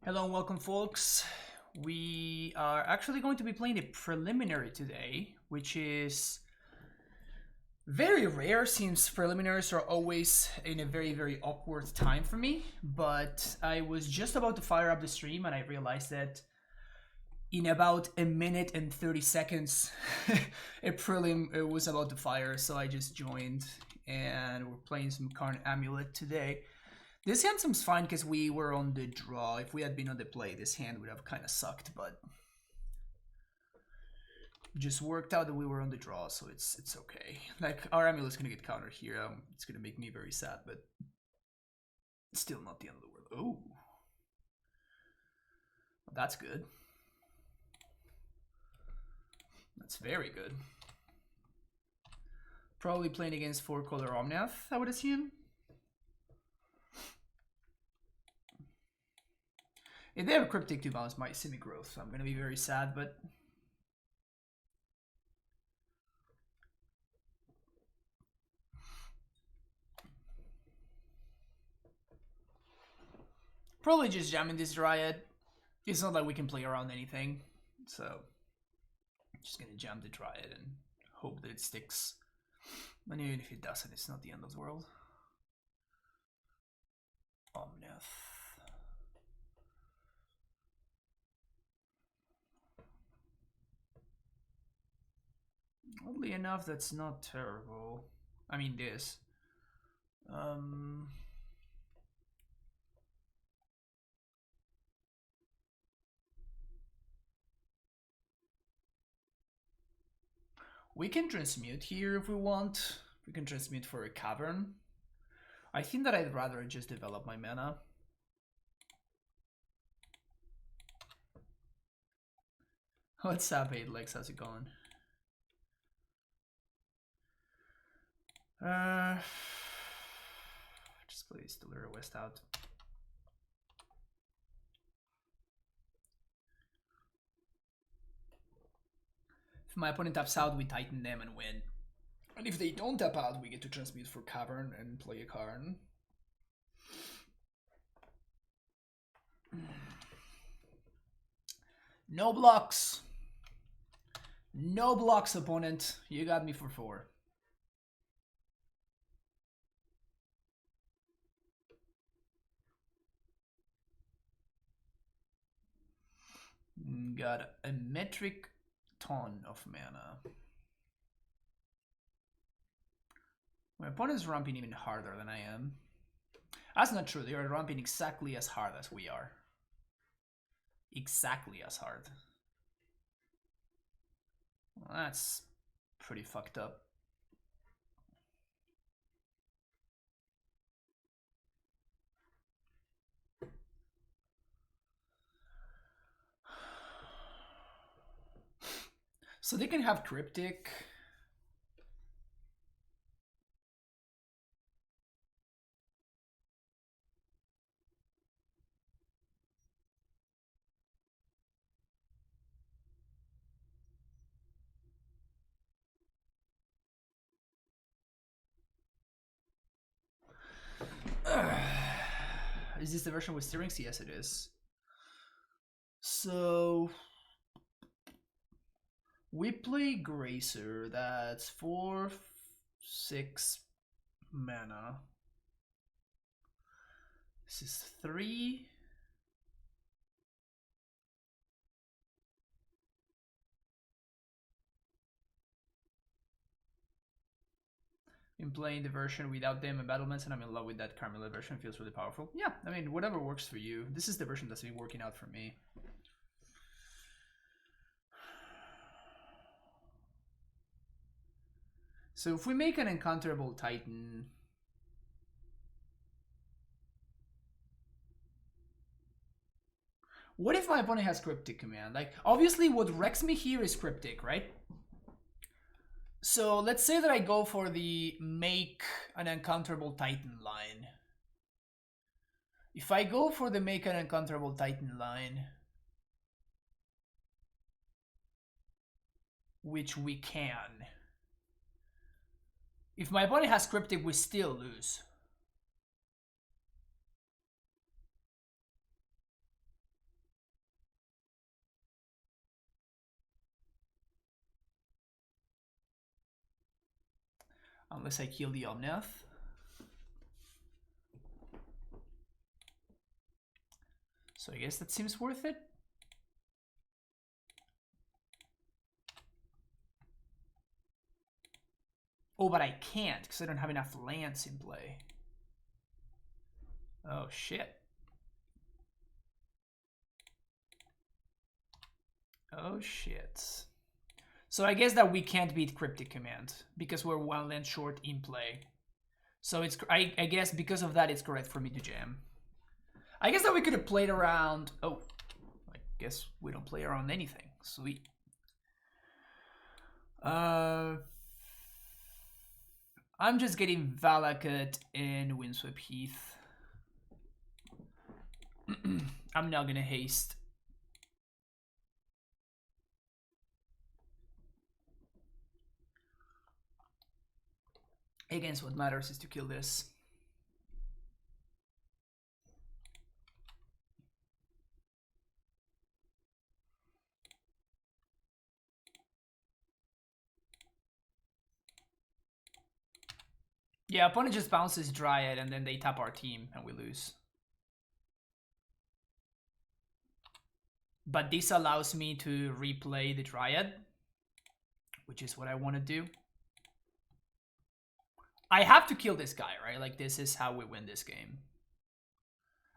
Hello and welcome, folks. We are actually going to be playing a preliminary today, which is very rare since preliminaries are always in a very awkward time for me. But I was just about to fire up the stream and I realized that in about a minute and 30 seconds, a prelim was about to fire, so I just joined and we're playing some Karnmulet today. This hand seems fine because we were on the draw. If we had been on the play, this hand would have kind of sucked, but just worked out that we were on the draw, so it's okay. Like, our amulet's gonna get countered here. It's gonna make me very sad, but it's still not the end of the world. Oh, well, that's good. That's very good. Probably playing against 4-color Omnath, I would assume. If they have a Cryptic to bounce my semi-growth, so I'm gonna be very sad, but probably just jamming this Dryad. It's not like we can play around anything, so I'm just gonna jam the Dryad and hope that it sticks. And even if it doesn't, it's not the end of the world. Omnath. Oddly enough, that's not terrible. I mean, this. We can transmute here if we want. We can transmute for a cavern. I think that I'd rather just develop my mana. What's up, 8legs? How's it going? Just please the Lurrus West out. If my opponent taps out, we tighten them and win. And if they don't tap out, we get to transmute for Cavern and play a Karn. No blocks. No blocks, opponent. You got me for 4. Got a metric ton of mana. My opponent's ramping even harder than I am. That's not true. They are ramping exactly as hard as we are. Exactly as hard. Well, that's pretty fucked up. So they can have Cryptic. Is this the version with steerings? Yes, it is. So we play Gracer. That's 4, 6 mana. This is 3. I'm playing the version without them and battlements, and I'm in love with that Karnmulet version. Feels really powerful. Yeah, I mean, whatever works for you. This is the version that's been working out for me. So if we make an uncounterable Titan, what if my opponent has Cryptic command? Like, obviously what wrecks me here is Cryptic, right? So let's say that I go for the make an uncounterable Titan line. If I go for the make an uncounterable Titan line, which we can, if my opponent has Cryptic, we still lose. Unless I kill the Omnath. So I guess that seems worth it. Oh, but I can't because I don't have enough lands in play. Oh, shit. Oh, shit. So I guess that we can't beat Cryptic Command because we're 1 land short in play. So it's I guess because of that, it's correct for me to jam. I guess that we could have played around... Oh, I guess we don't play around anything. Sweet. I'm just getting Valakut and Windswept Heath. I'm not gonna haste. Against what matters is to kill this. Yeah, opponent just bounces Dryad and then they tap our team and we lose. But this allows me to replay the Dryad, which is what I want to do. I have to kill this guy, right? Like, this is how we win this game.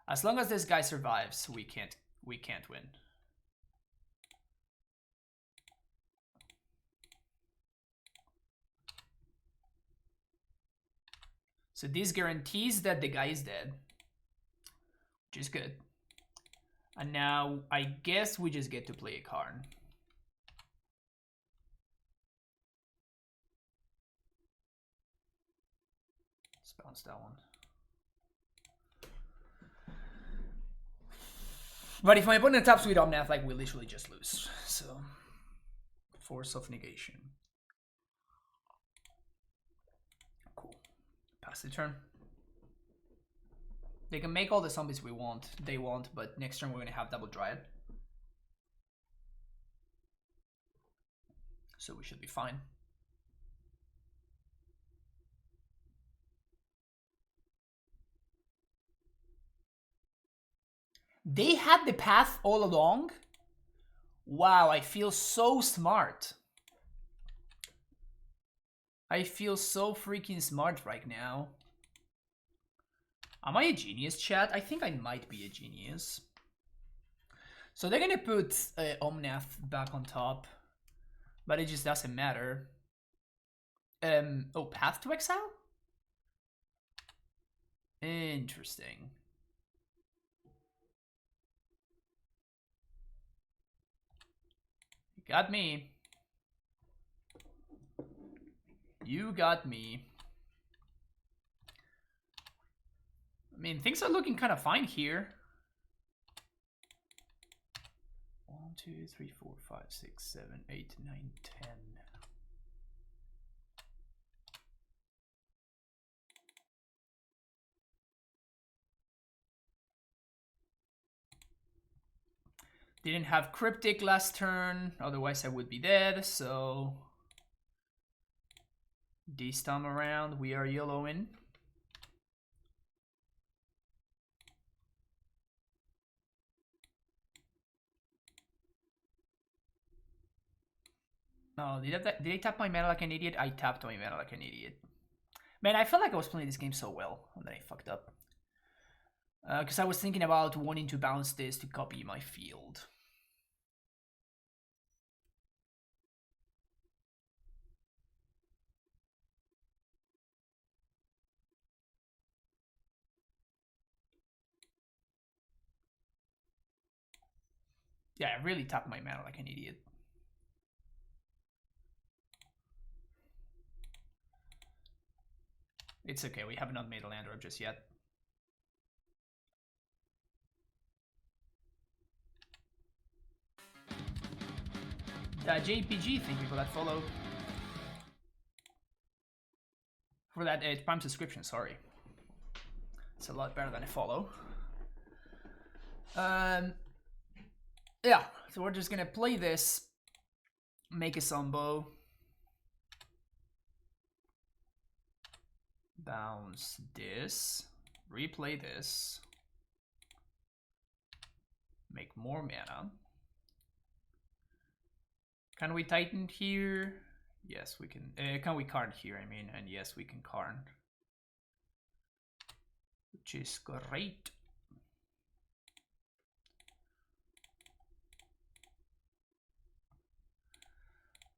As long as this guy survives, we can't win. So this guarantees that the guy is dead, which is good. And now I guess we just get to play a Karn. Let's bounce that one. But if my opponent taps with Omnath, like, we literally just lose. So, force of negation. Cool. Pass the turn. They can make all the zombies they want, but next turn we're gonna have double Dryad. So we should be fine. They had the path all along? Wow, I feel so smart. I feel so freaking smart right now. Am I a genius, chat? I think I might be a genius. So they're gonna put Omnath back on top, but it just doesn't matter. Oh, Path to Exile? Interesting. You got me. You got me. I mean, things are looking kind of fine here. 1, 2, 3, 4, 5, 6, 7, 8, 9, 10. Didn't have Cryptic last turn, otherwise I would be dead, so... This time around, we are yellowing. Oh, did I tap my mana like an idiot? I tapped my mana like an idiot. Man, I felt like I was playing this game so well, and then I fucked up. Because I was thinking about wanting to bounce this to copy my field. Yeah, I really tapped my mana like an idiot. It's okay, we have not made a land drop just yet. JPG, thank you for that follow. For that Prime subscription, sorry. It's a lot better than a follow. Yeah, so we're just gonna play this, make a Sombo. Bounce this. Replay this. Make more mana. Can we Titan here? Yes, we can. Can we Karn here, I mean? And yes, we can Karn. Which is great.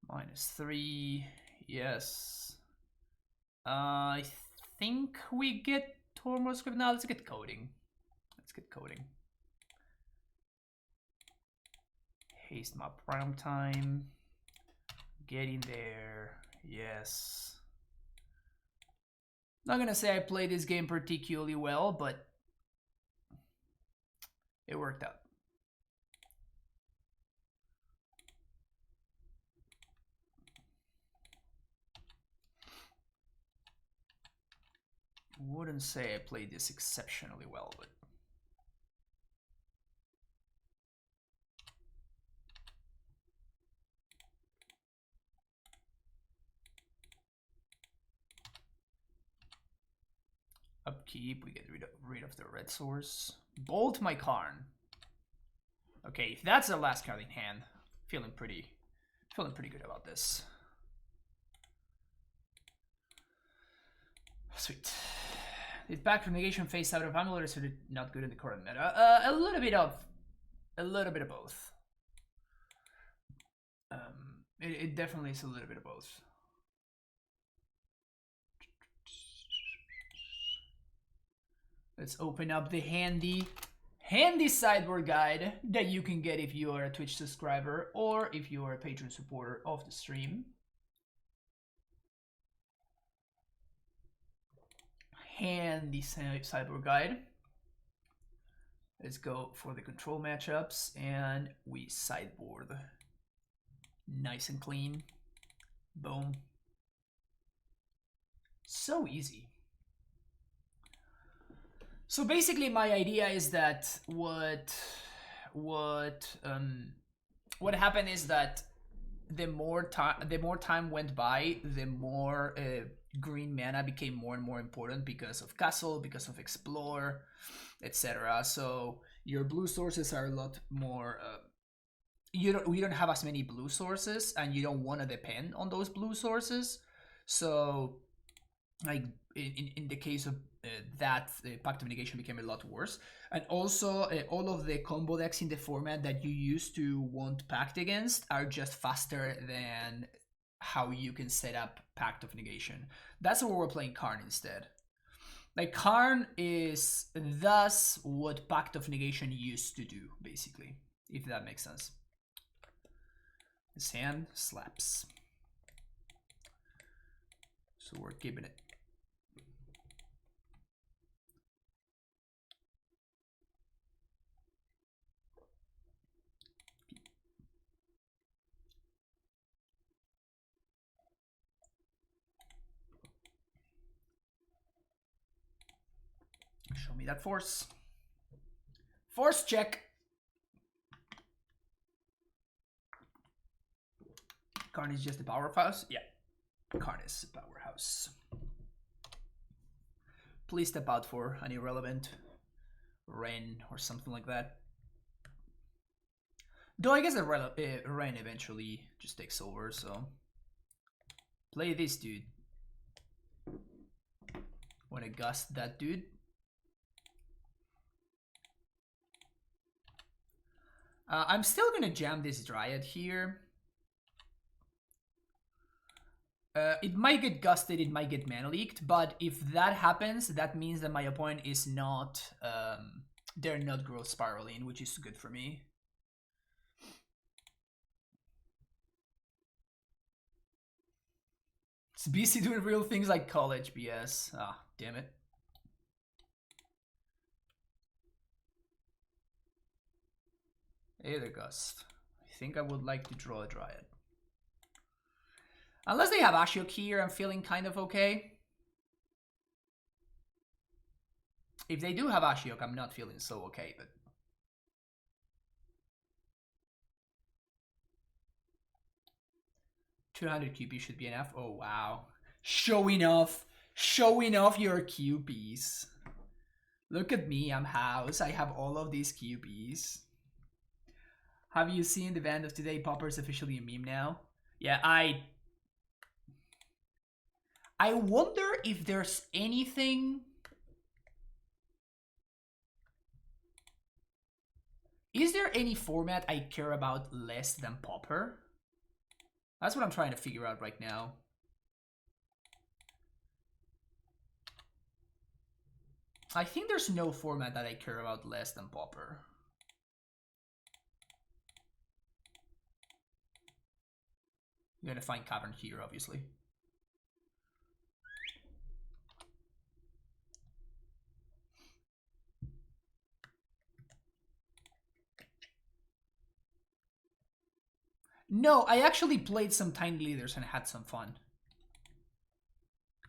-3. Yes. I think we get Tormod's Script. Now let's get coding. Let's get coding. Haste my prime time. Get in there. Yes. Not gonna say I played this game particularly well, but it worked out. Wouldn't say I played this exceptionally well, but upkeep, we get rid of the red source. Bolt my Karn. Okay, if that's the last card in hand, feeling pretty good about this. Sweet. Did Pact of Negation face out of Amulet, or is it not good in the current meta? A little bit of both. It definitely is a little bit of both. Let's open up the handy sideboard guide that you can get if you are a Twitch subscriber or if you are a patron supporter of the stream. Handy sideboard guide. Let's go for the control matchups, and we sideboard. Nice and clean. Boom. So easy. So basically my idea is that what happened is that the more time went by, the more green mana became more and more important because of Castle, because of Explore, etc. So your blue sources are a lot more we don't have as many blue sources, and you don't want to depend on those blue sources. So like in the case of that, Pact of Negation became a lot worse. And also all of the combo decks in the format that you used to want Pact against are just faster than how you can set up Pact of Negation. That's why we're playing Karn instead. Like, Karn is thus what Pact of Negation used to do, basically, if that makes sense. His hand slaps. So we're keeping it. Show me that force. Force check. Karn is just a powerhouse? Yeah. Karn is a powerhouse. Please step out for an irrelevant Ren or something like that. Though I guess the Ren eventually just takes over, so... Play this dude. Wanna gust that dude? I'm still gonna jam this Dryad here. It might get gusted, it might get mana leaked, but if that happens, that means that my opponent is not... they're not growth spiraling, which is good for me. It's BC doing real things like college BS. Ah, damn it. Aether Gust. I think I would like to draw a Dryad. Unless they have Ashiok here, I'm feeling kind of okay. If they do have Ashiok, I'm not feeling so okay, but... $200 QP should be enough. Oh, wow. Showing off. Showing off your QPs. Look at me, I'm house. I have all of these QPs. Have you seen the event of today? Popper is officially a meme now. Yeah, I wonder if there's anything. Is there any format I care about less than Popper? That's what I'm trying to figure out right now. I think there's no format that I care about less than Popper. I'm gonna find Cavern here, obviously. No, I actually played some Tiny Leaders and had some fun.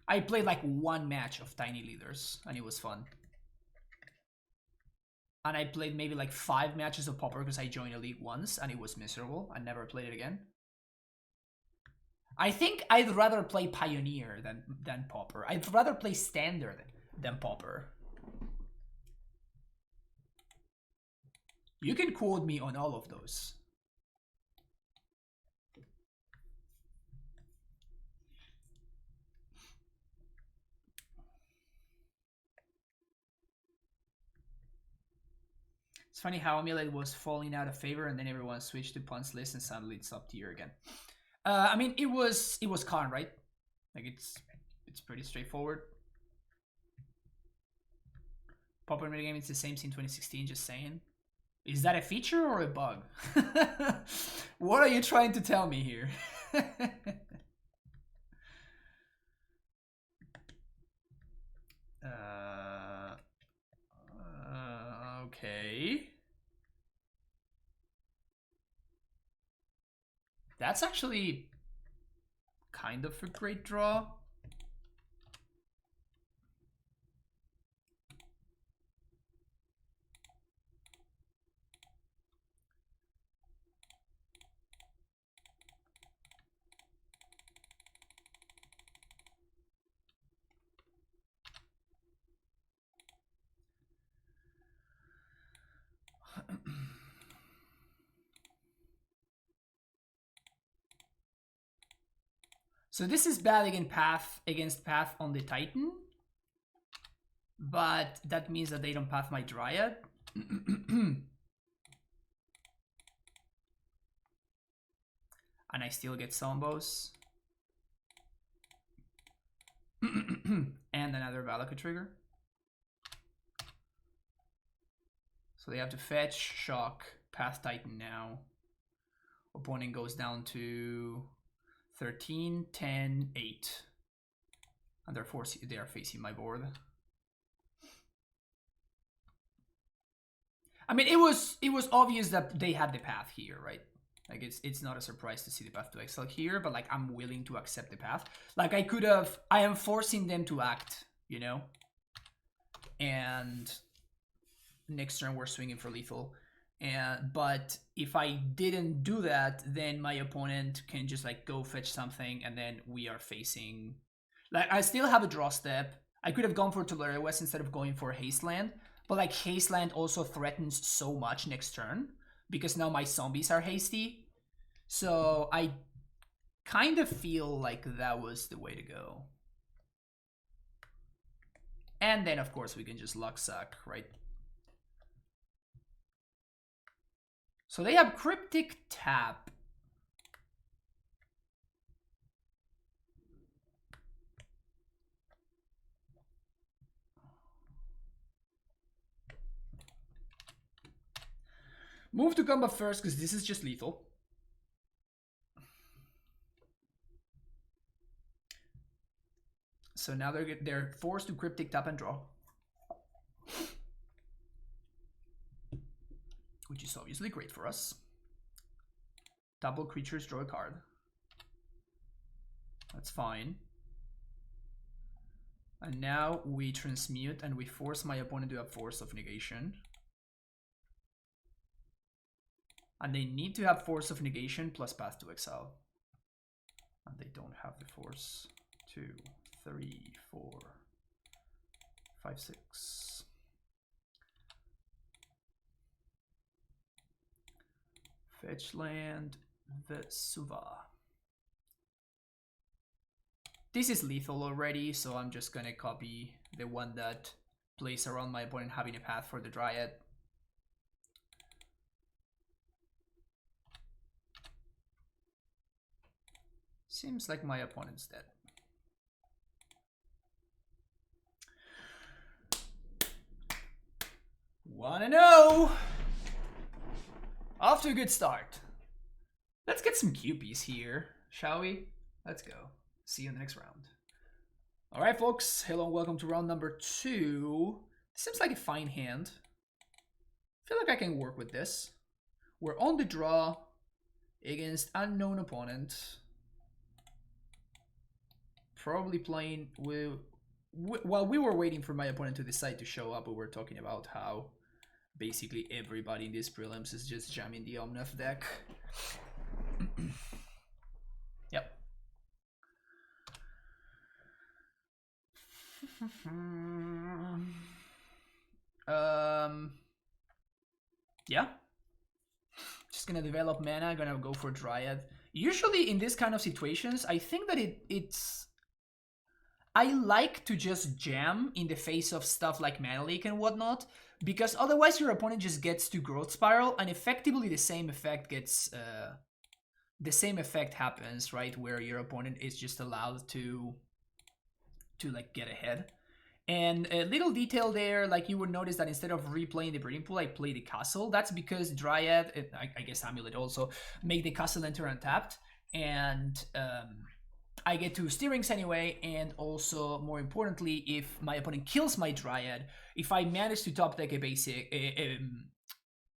I played like one match of Tiny Leaders and it was fun. And I played maybe like 5 matches of Popper because I joined a league once and it was miserable. I never played it again. I think I'd rather play Pioneer than Popper. I'd rather play Standard than Popper. You can quote me on all of those. It's funny how Omnath was falling out of favor and then everyone switched to Pun's list and suddenly it's up tier again. I mean, it was Karn, right? Like it's pretty straightforward. Popper metagame, it's the same since 2016, just saying. Is that a feature or a bug? What are you trying to tell me here? Okay. That's actually kind of a great draw. So this is bad against path on the Titan, but that means that they don't path my Dryad. And I still get Sombos. And another Valaka trigger. So they have to fetch, shock, path Titan now. Opponent goes down to 13, 10, 8. And they are facing my board. I mean, it was obvious that they had the path here, right? Like it's not a surprise to see the path to exile here, but like I'm willing to accept the path. Like I am forcing them to act, you know? And next turn we're swinging for lethal. But if I didn't do that, then my opponent can just like go fetch something and then we are facing... Like I still have a draw step. I could have gone for Lurrus instead of going for Hasteland. But like Hasteland also threatens so much next turn because now my zombies are hasty. So I kind of feel like that was the way to go. And then of course we can just luck suck, right? So they have Cryptic Tap. Move to combat first because this is just lethal. So now they're forced to Cryptic Tap and draw. Which is obviously great for us. Double creatures, draw a card. That's fine. And now we transmute and we force my opponent to have Force of Negation. And they need to have Force of Negation plus Path to Exile. And they don't have the Force. 2, 3, 4, 5, 6. Fetch land Vesuva. This is lethal already, so I'm just gonna copy the one that plays around my opponent having a path for the Dryad. Seems like my opponent's dead. Wanna know? Off to a good start. Let's get some QPs here, shall we? Let's go. See you in the next round. All right, folks. Hello and welcome to round number 2. Seems like a fine hand. Feel like I can work with this. We're on the draw against unknown opponent. Probably playing with... While we were waiting for my opponent to decide to show up, we were talking about how basically everybody in these prelims is just jamming the Omnath deck. Yep. Yeah. Just gonna develop mana, gonna go for Dryad. Usually in this kind of situations, I think that it's... I like to just jam in the face of stuff like Mana Leak and whatnot, because otherwise your opponent just gets to Growth Spiral, and effectively the same effect gets... the same effect happens, right? Where your opponent is just allowed to like get ahead. And a little detail there, like you would notice that instead of replaying the Breeding Pool, I play the Castle. That's because Dryad, I guess Amulet also, make the Castle enter untapped. And I get 2 Steerings anyway, and also, more importantly, if my opponent kills my Dryad, if I manage to top deck a basic,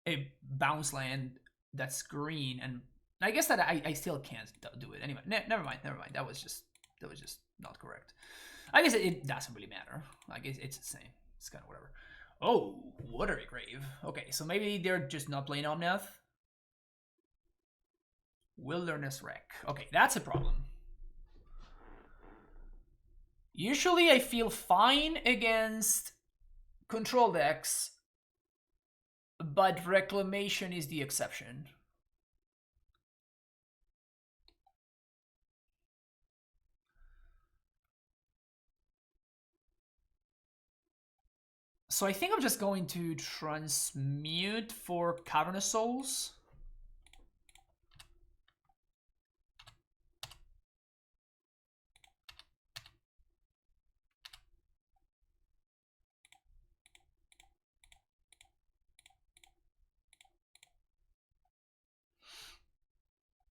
a bounce land that's green, and I guess that I still can't do it. Anyway, never mind. That was just not correct. I guess it doesn't really matter. I guess it's the same. It's kind of whatever. Oh, Watery Grave. Okay, so maybe they're just not playing Omnath. Wilderness Wreck. Okay, that's a problem. Usually I feel fine against control decks, but Reclamation is the exception. So I think I'm just going to transmute for Cavernous Souls.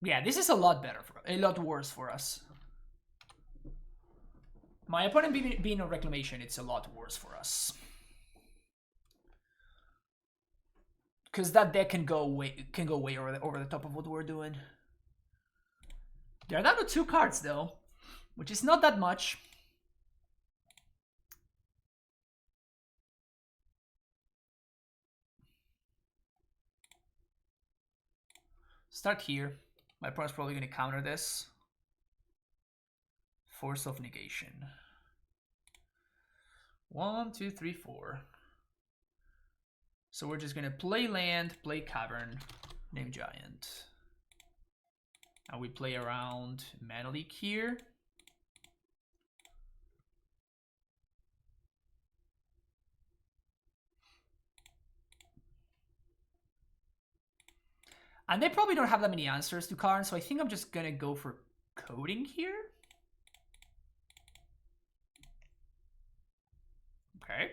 Yeah, this is a lot better, a lot worse for us. My opponent being a Reclamation, it's a lot worse for us. Because that deck can go way over the top of what we're doing. They're down to 2 cards though, which is not that much. Start here. My opponent's probably going to counter this. Force of Negation. 1, 2, 3, 4. So we're just going to play land, play Cavern, name Giant. And we play around Mana Leak here. And they probably don't have that many answers to Karn, so I think I'm just going to go for Coding here. Okay.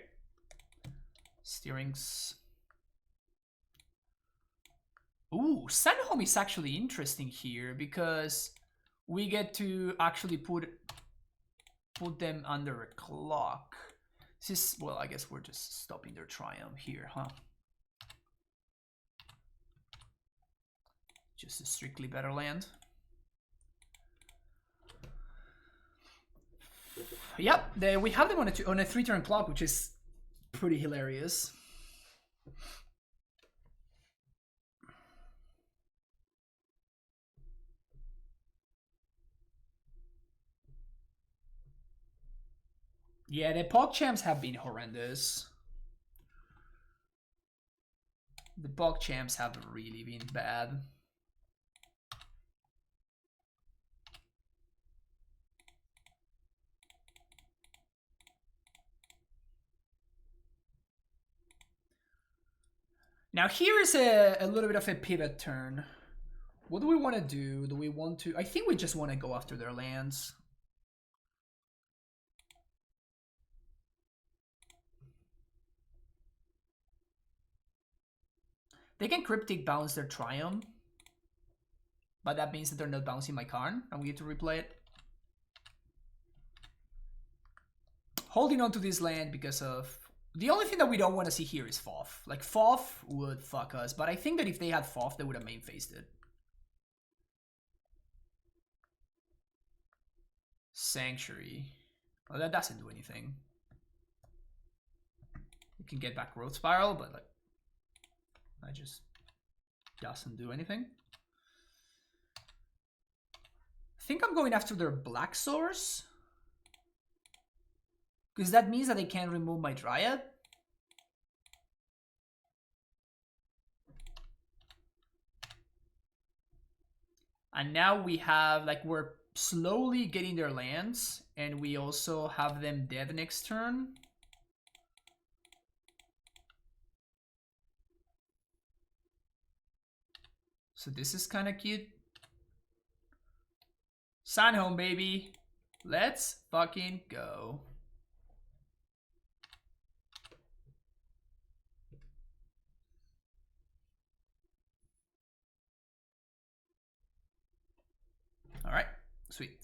Steerings. Ooh, Sandhome is actually interesting here because we get to actually put them under a clock. This is, well, I guess we're just stopping their triumph here, huh? Just a strictly better land. Yep, we have them on a 3-turn clock, which is pretty hilarious. Yeah, the PogChamps have been horrendous. The PogChamps have really been bad. Now here is a little bit of a pivot turn. What do we want to do? Do we want to... I think we just want to go after their lands. They can Cryptic bounce their Triumph. But that means that they're not bouncing my Karn, and we get to replay it. Holding on to this land because of... The only thing that we don't want to see here is FOF. Like, FOF would fuck us, but I think that if they had FOF, they would have main phased it. Sanctuary. Well, that doesn't do anything. You can get back Growth Spiral, but like... that just doesn't do anything. I think I'm going after their Black Source. Because that means that they can't remove my Dryad. And now we have, like, we're slowly getting their lands. And we also have them dead next turn. So this is kind of cute. Sign home, baby. Let's fucking go. All right, sweet.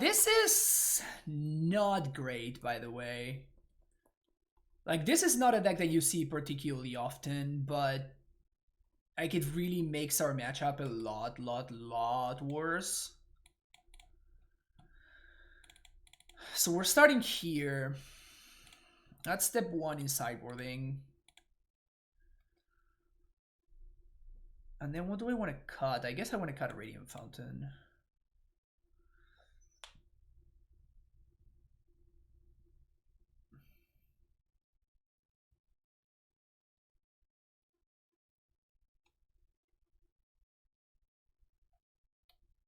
This is not great, by the way. Like, this is not a deck that you see particularly often, but like, it really makes our matchup a lot worse. So we're starting here. That's step 1 in sideboarding. And then what do I want to cut? I guess I want to cut a Radiant Fountain.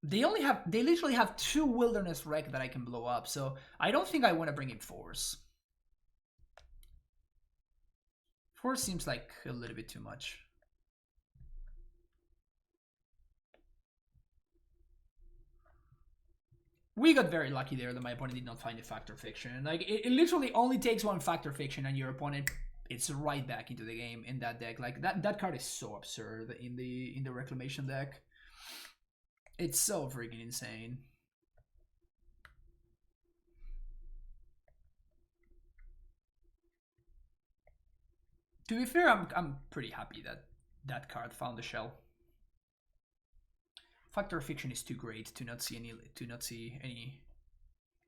They literally have 2 Wilderness Wreck that I can blow up, so I don't think I want to bring in Force. Force seems like a little bit too much. We got very lucky there that my opponent did not find a Factor Fiction. Like, it literally only takes 1 Factor Fiction and your opponent, it's right back into the game in that deck. Like, that card is so absurd in the Reclamation deck. It's so freaking insane. To be fair, I'm pretty happy that that card found the shell. Factor of Fiction is too great to not see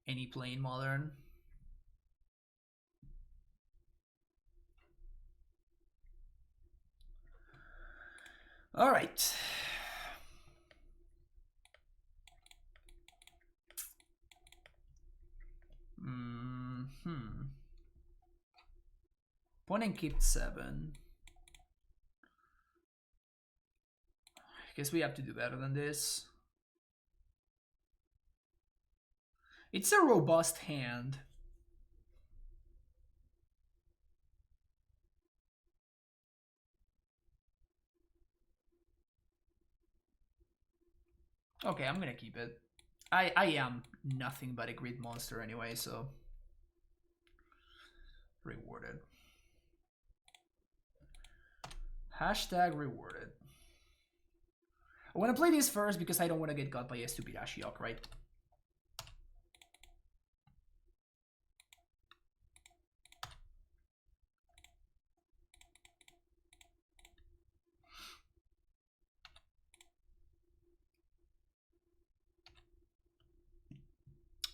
any play in Modern. All right. Opponent kept 7. I guess we have to do better than this. It's a robust hand. Okay, I'm gonna keep it. I am nothing but a grid monster anyway, so rewarded. Hashtag rewarded. I want to play this first because I don't want to get got by a stupid Ashiok, right?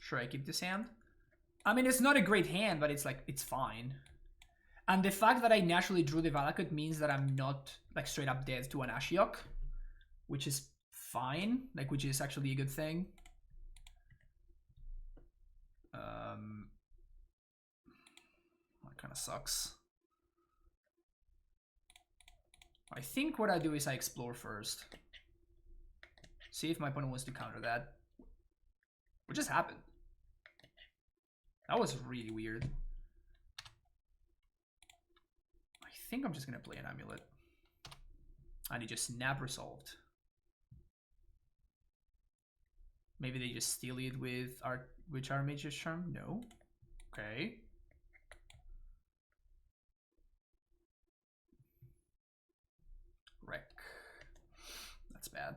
Sure, I keep this hand. I mean, it's not a great hand, but it's like, it's fine. And the fact that I naturally drew the Valakut means that I'm not like straight up dead to an Ashiok, which is fine, like, which is actually a good thing. Kind of sucks. I think what I do is I explore first. See if my opponent wants to counter that. What just happened? That was really weird. I think I'm just gonna play an amulet. And he just snap resolved. Maybe they just steal it with Archmage's Charm? No. Okay. Wreck. That's bad.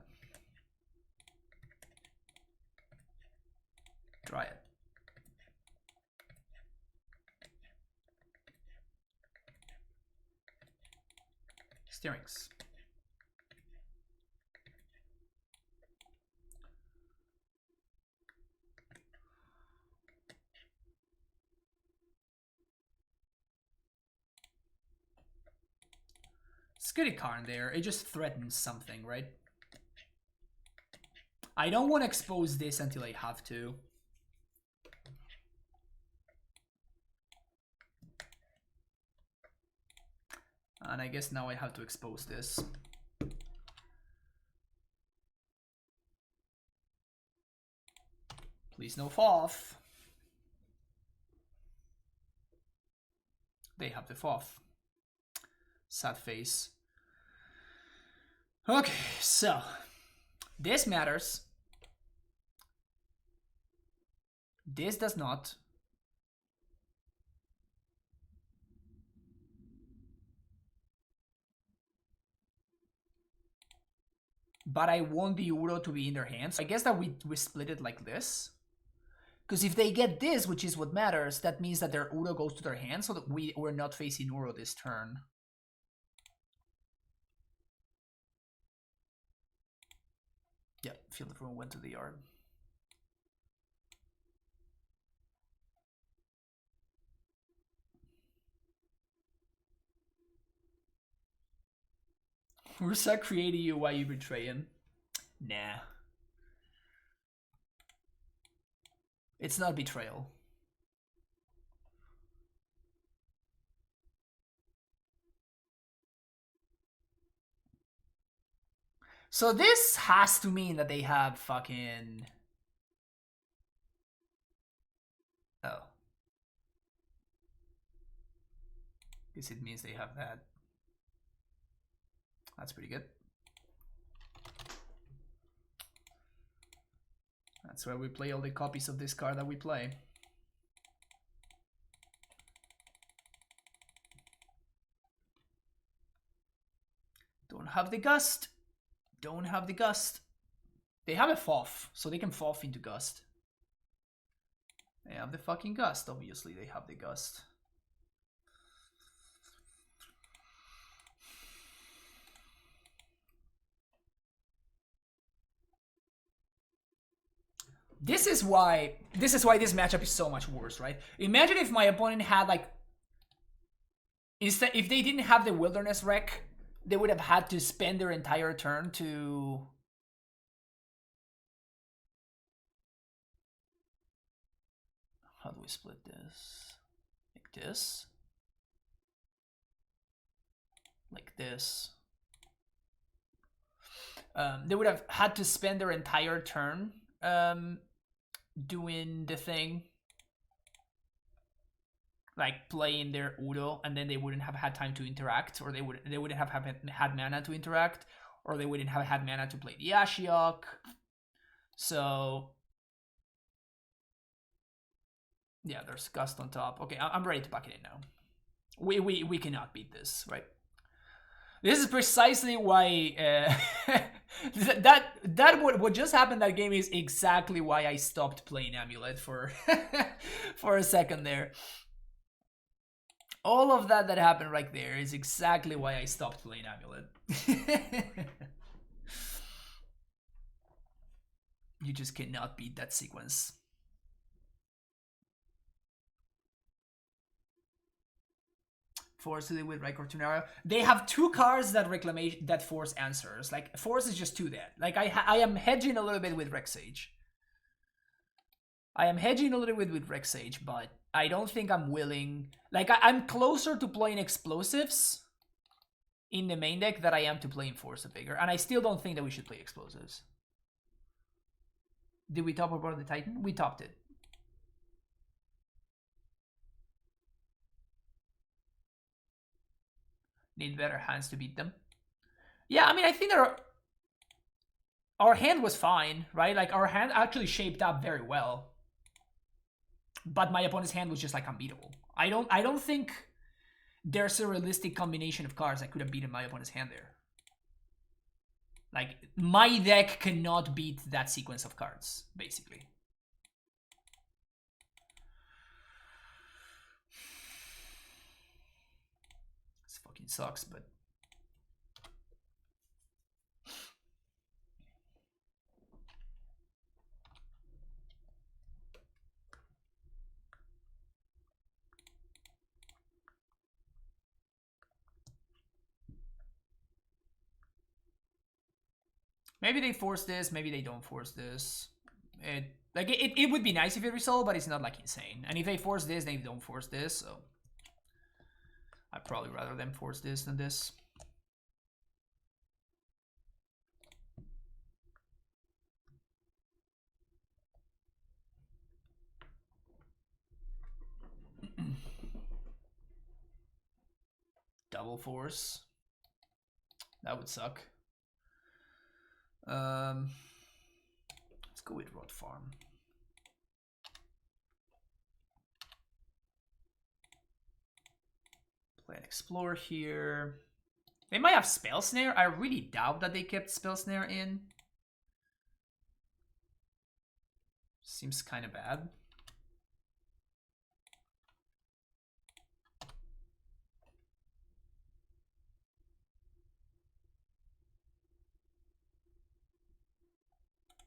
Try it. Steerings. Skitty Karn there. It just threatens something, right? I don't want to expose this until I have to. And I guess now I have to expose this. Please no FOF. They have the FOF. Sad face. Okay, so this matters. This does not. But I want the Uro to be in their hands. I guess that we split it like this. Because if they get this, which is what matters, that means that their Uro goes to their hands, so that we're not facing Uro this turn. Yeah, Field of Ruin went to the yard. Ursa created you, why you betray him? Nah. It's not betrayal. So this has to mean that they have fucking... Oh. Guess it means they have that. That's pretty good. That's where we play all the copies of this card that we play. Don't have the Gust. Don't have the Gust. They have a FOF, so they can FOF into Gust. They have the fucking Gust, obviously they have the Gust. This is why this matchup is so much worse, right? Imagine if my opponent had like if they didn't have the Wilderness Wreck, they would have had to spend their entire turn to how do we split this? Like this? Like this. They would have had to spend their entire turn doing the thing, like playing their Udo, and then they wouldn't have had time to interact, or they wouldn't have had mana to interact, or they wouldn't have had mana to play the Ashiok. So yeah, there's Gust on top. Okay, I'm ready to pack it in now. We cannot beat this, right? This is precisely why what just happened that game is exactly why I stopped playing Amulet for for a second there. All of that happened right there is exactly why I stopped playing Amulet. You just cannot beat that sequence. Force to deal with Record Tunara. They have two cards that force answers. Like Force is just too dead. Like I am hedging a little bit with Rex Sage. I am hedging a little bit with Rex Sage, but I don't think I'm willing. Like, I'm closer to playing explosives in the main deck than I am to playing Force of Vigor, and I still don't think that we should play explosives. Did we top Reborn of the Titan? We topped it. Need better hands to beat them. Yeah, I mean, I think our hand was fine, right? Like, our hand actually shaped up very well. But my opponent's hand was just, like, unbeatable. I don't think there's a realistic combination of cards that could have beaten my opponent's hand there. Like, my deck cannot beat that sequence of cards, basically. This fucking sucks, but... maybe they force this, maybe they don't force this. It would be nice if it resolved, but it's not like insane. And if they force this, they don't force this, so I'd probably rather them force this than this. Double force. That would suck. Let's go with Rot Farm. Play an Explore here. They might have Spell Snare. I really doubt that they kept Spell Snare in. Seems kind of bad.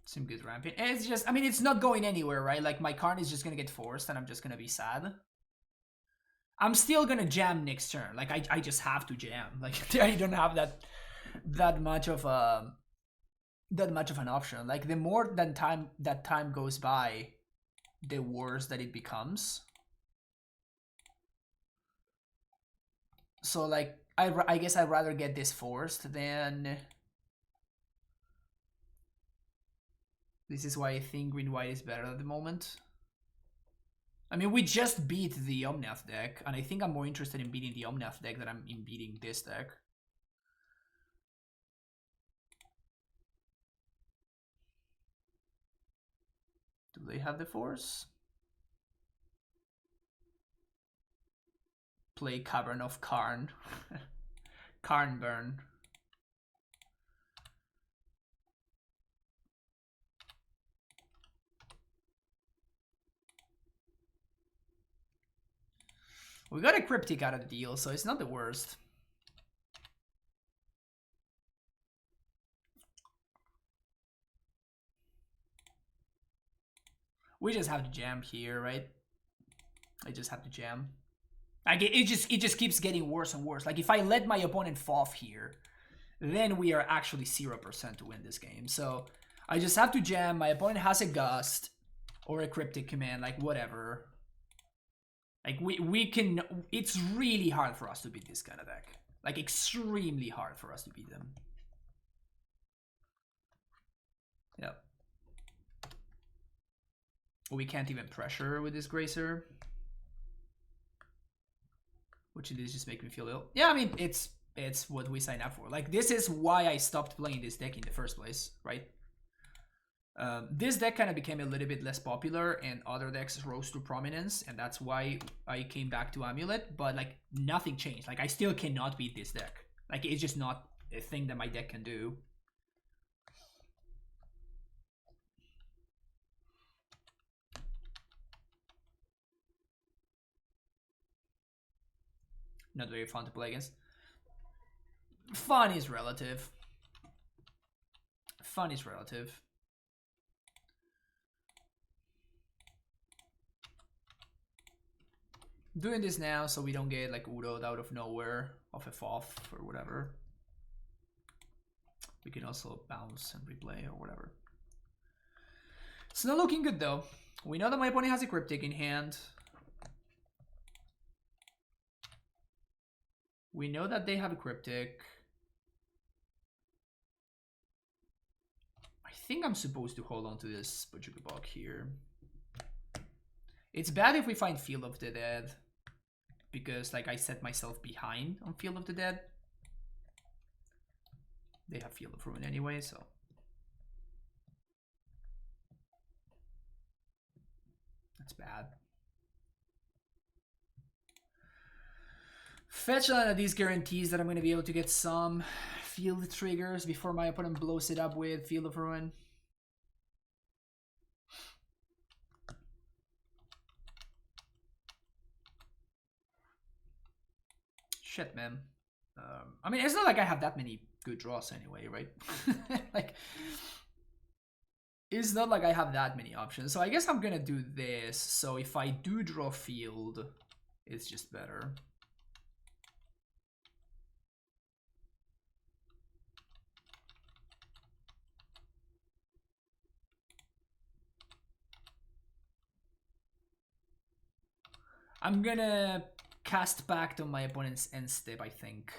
Some good ramping. And it's just, I mean, it's not going anywhere, right? Like, my Karn is just gonna get forced and I'm just gonna be sad. I'm still gonna jam next turn. Like, I just have to jam. Like, I don't have that much of an option. Like, the more that time goes by, the worse that it becomes. So, like, I guess I'd rather get this forced than... This is why I think green-white is better at the moment. I mean, we just beat the Omnath deck, and I think I'm more interested in beating the Omnath deck than I'm in beating this deck. Do they have the force? Play Cavern of Karn. Karn burn. We got a Cryptic out of the deal, so it's not the worst. We just have to jam here, right? I just have to jam. Like, it just keeps getting worse and worse. Like, if I let my opponent FOF here, then we are actually 0% to win this game. So I just have to jam. My opponent has a Gust or a Cryptic Command, like whatever. Like, we can... It's really hard for us to beat this kind of deck. Like, extremely hard for us to beat them. Yep. We can't even pressure with this Gracer. Which it is just making me feel ill. Yeah, I mean, it's what we sign up for. Like, this is why I stopped playing this deck in the first place, right? This deck kind of became a little bit less popular and other decks rose to prominence, and that's why I came back to Amulet, but like nothing changed. Like, I still cannot beat this deck. Like, it's just not a thing that my deck can do. Not very fun to play against. Fun is relative. Fun is relative. Doing this now so we don't get like Udo'd out of nowhere off a FOF or whatever. We can also bounce and replay or whatever. It's not looking good though. We know that my opponent has a Cryptic in hand. We know that they have a Cryptic. I think I'm supposed to hold on to this Butcherkabok here. It's bad if we find Field of the Dead, because like I set myself behind on Field of the Dead. They have Field of Ruin anyway, so. That's bad. Fetch land of these guarantees that I'm going to be able to get some field triggers before my opponent blows it up with Field of Ruin. Shit, man. I mean, it's not like I have that many good draws anyway, right? Like, it's not like I have that many options. So I guess I'm gonna do this. So if I do draw field, it's just better. I'm gonna cast back on my opponent's end step, I think.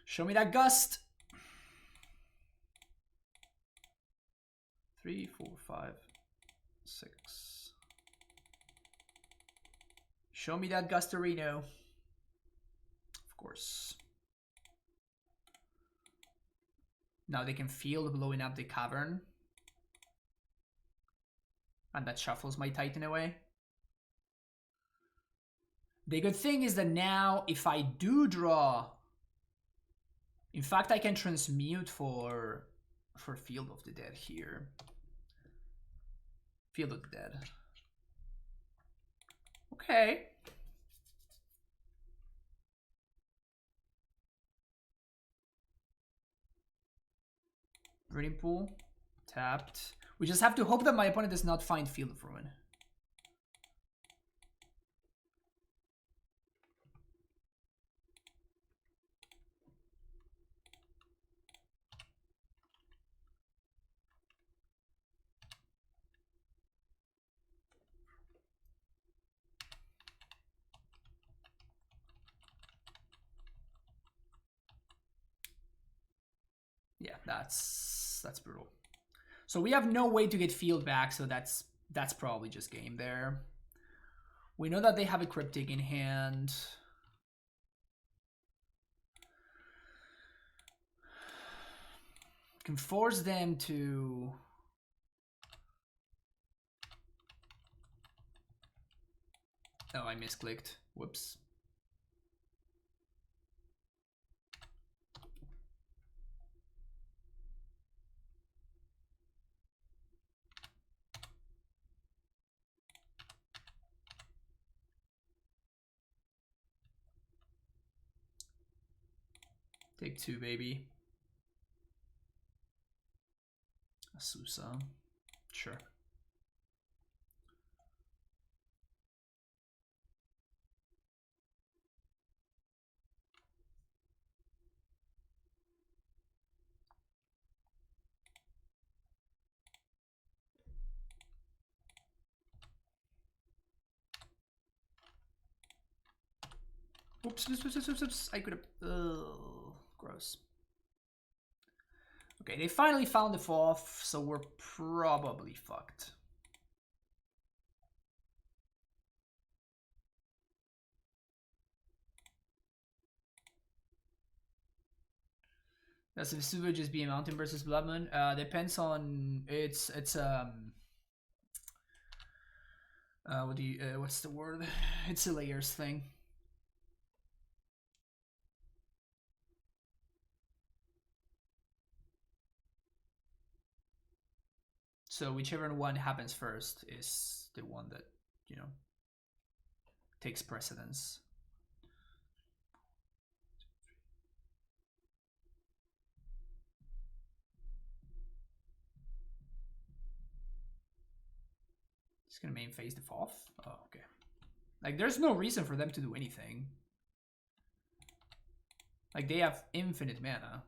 Show me that gust. 3, 4, 5, 6. Show me that Gustarino. Of course. Now they can feel blowing up the cavern. And that shuffles my Titan away. The good thing is that now if I do draw, in fact I can transmute for Field of the Dead here. Field of the Dead. Okay. Breeding Pool. Tapped. We just have to hope that my opponent does not find Field of Ruin. Yeah, that's brutal. So we have no way to get field back, so that's probably just game there. We know that they have a Cryptic in hand. Can force them to... Oh, I misclicked. Whoops. Take 2, baby. Asusa. Sure. Oops, oops. I could have... gross. Okay, they finally found the 4th, so we're probably fucked. Does Vesuva just be a mountain versus Blood Moon? Depends on... It's what do you... what's the word? It's a layers thing. So whichever one happens first is the one that, you know, takes precedence. Just gonna main phase the Foth. Oh, okay. Like, there's no reason for them to do anything. Like, they have infinite mana.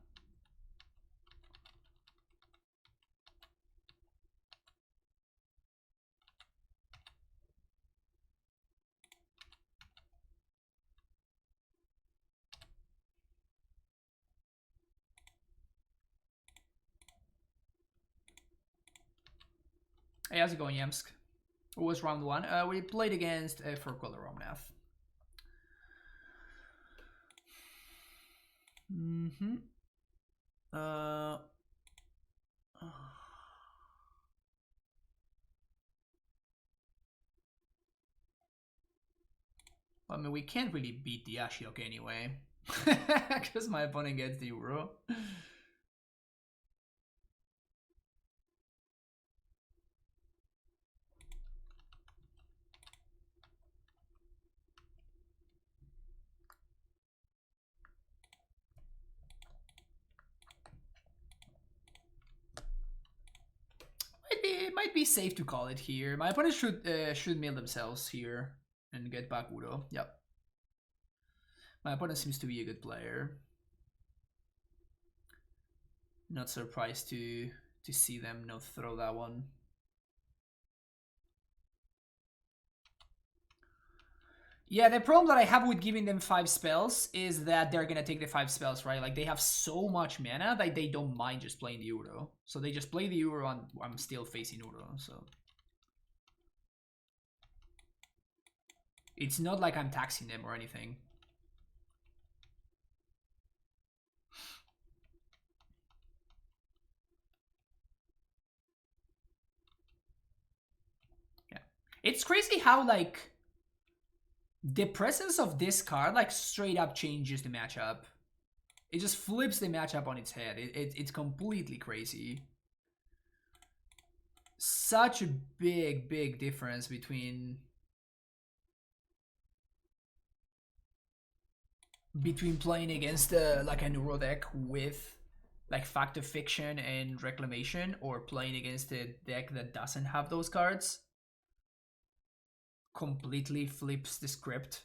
Hey, how's it going, Yemsk? It was round 1. We played against a 4-color Omnath. I mean, we can't really beat the Ashiok anyway. Because my opponent gets the Euro. It might be safe to call it here. My opponent should mill themselves here and get back Udo. Yep. My opponent seems to be a good player. Not surprised to see them not throw that one. Yeah, the problem that I have with giving them 5 spells is that they're gonna take the 5 spells, right? Like, they have so much mana that they don't mind just playing the Uro. So they just play the Uro and I'm still facing Uro, so. It's not like I'm taxing them or anything. Yeah. It's crazy how, like, the presence of this card, like, straight up changes the matchup. It just flips the matchup on its head. It's completely crazy. Such a big difference between playing against like a Neuro deck with like Fact of Fiction and Reclamation, or playing against a deck that doesn't have those cards. Completely flips the script.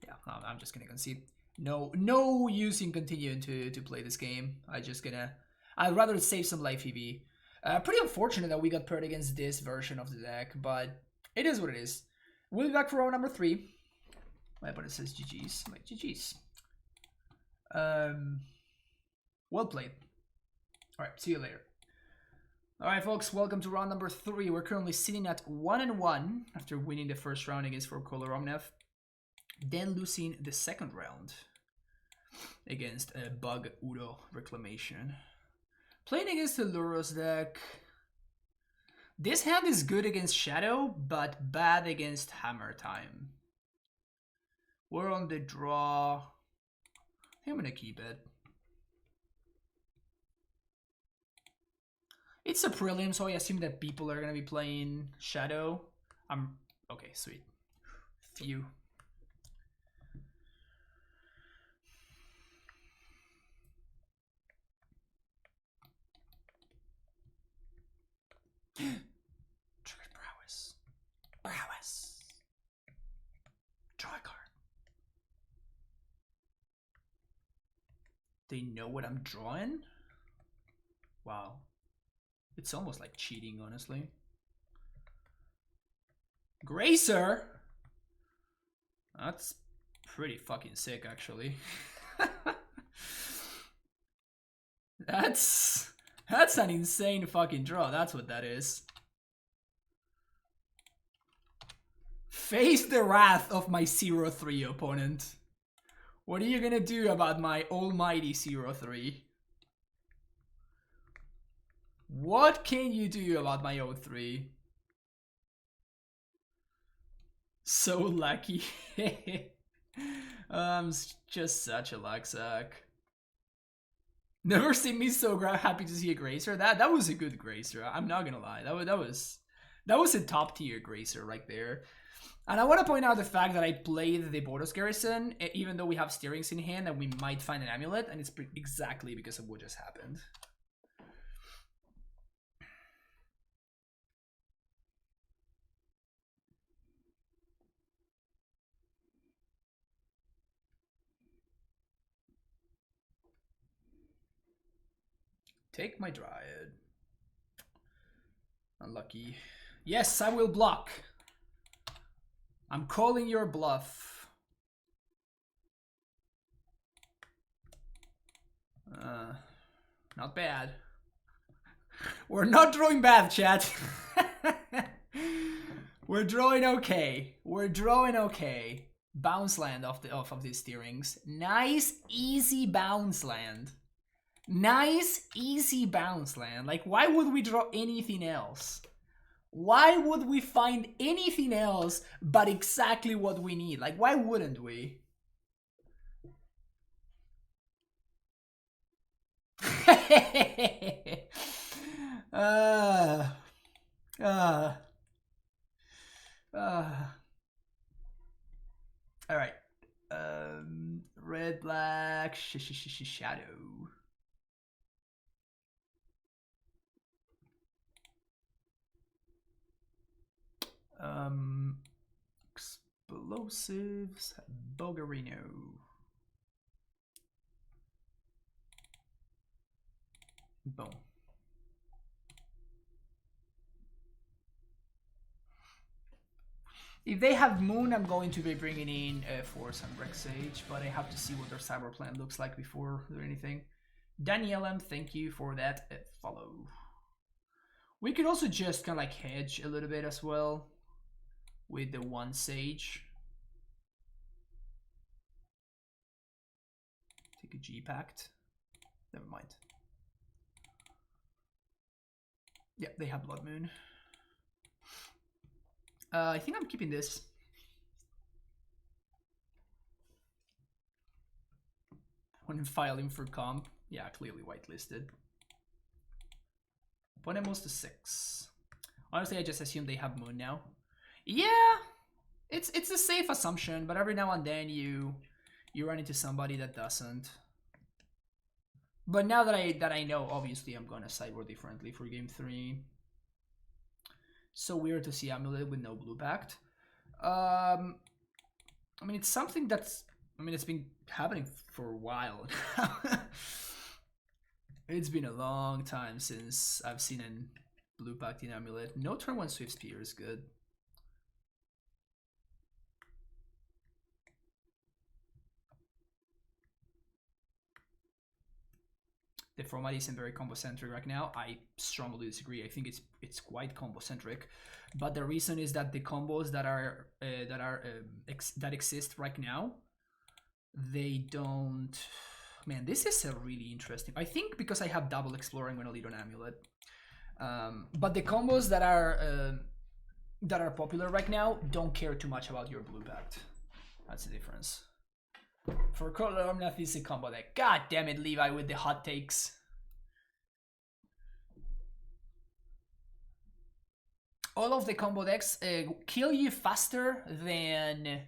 Yeah, I'm just gonna concede. No use in continuing to play this game. I'd rather save some life EV. Pretty unfortunate that we got paired against this version of the deck, but it is what it is. We'll be back for round number 3. My opponent says GG's. I'm like, GG's. Well played. Alright, see you later. Alright, folks, welcome to round number 3. We're currently sitting at 1-1 after winning the first round against 4-color Omnath, then losing the second round against a Bug Udo Reclamation. Playing against the Lurrus deck. This hand is good against Shadow, but bad against Hammer Time. We're on the draw. I think I'm gonna keep it. It's a prelim, so I assume that people are gonna be playing Shadow. Okay, sweet. Phew. Triggered Prowess. Draw a card. They know what I'm drawing? Wow. It's almost like cheating, honestly. Gracer? That's pretty fucking sick, actually. That's an insane fucking draw. That's what that is. Face the wrath of my 0-3 opponent. What are you gonna do about my almighty 0-3? What can you do about my 0-3? So lucky. I'm just such a luck suck. Never seen me so happy to see a Gracer. That was a good Gracer. I'm not gonna lie. That was a top tier Gracer right there. And I want to point out the fact that I played the Boros Garrison, even though we have Steerings in hand and we might find an Amulet, and it's exactly because of what just happened. Take my Dryad. Unlucky. Yes, I will block. I'm calling your bluff. Not bad. We're not drawing bad, chat. We're drawing okay. We're drawing okay. Bounce land off these steerings. Nice, easy bounce land. Nice, easy bounce land. Like, why would we draw anything else? Why would we find anything else but exactly what we need? Like, why wouldn't we? All right. Red, black, shadow. Explosives, Bogarino. Boom. If they have Moon, I'm going to be bringing in Force and Rex Sage, but I have to see what their cyber plan looks like before doing anything. Daniel M, thank you for that follow. We could also just kind of like hedge a little bit as well with the one Sage. Take a G-Pact. Never mind. Yeah, they have Blood Moon. I think I'm keeping this. When filing for comp, yeah, clearly whitelisted. Opponent moves to 6. Honestly, I just assume they have Moon now. Yeah, it's a safe assumption, but every now and then you run into somebody that doesn't. But now that I know, obviously I'm gonna sideboard differently for game 3. So weird to see Amulet with no blue pact. I mean, it's something that's, I mean, it's been happening for a while. It's been a long time since I've seen a blue pact in Amulet. No turn 1 Swift Spear is good. The format isn't very combo-centric right now. I strongly disagree. I think it's quite combo-centric, but the reason is that the combos that exist right now, they don't. Man, this is a really interesting. I think because I have double Explorer, I'm gonna lead on Amulet. But the combos that are popular right now don't care too much about your blue pact. That's the difference. For color, Omnath is a combo deck. God damn it, Levi with the hot takes. All of the combo decks kill you faster than...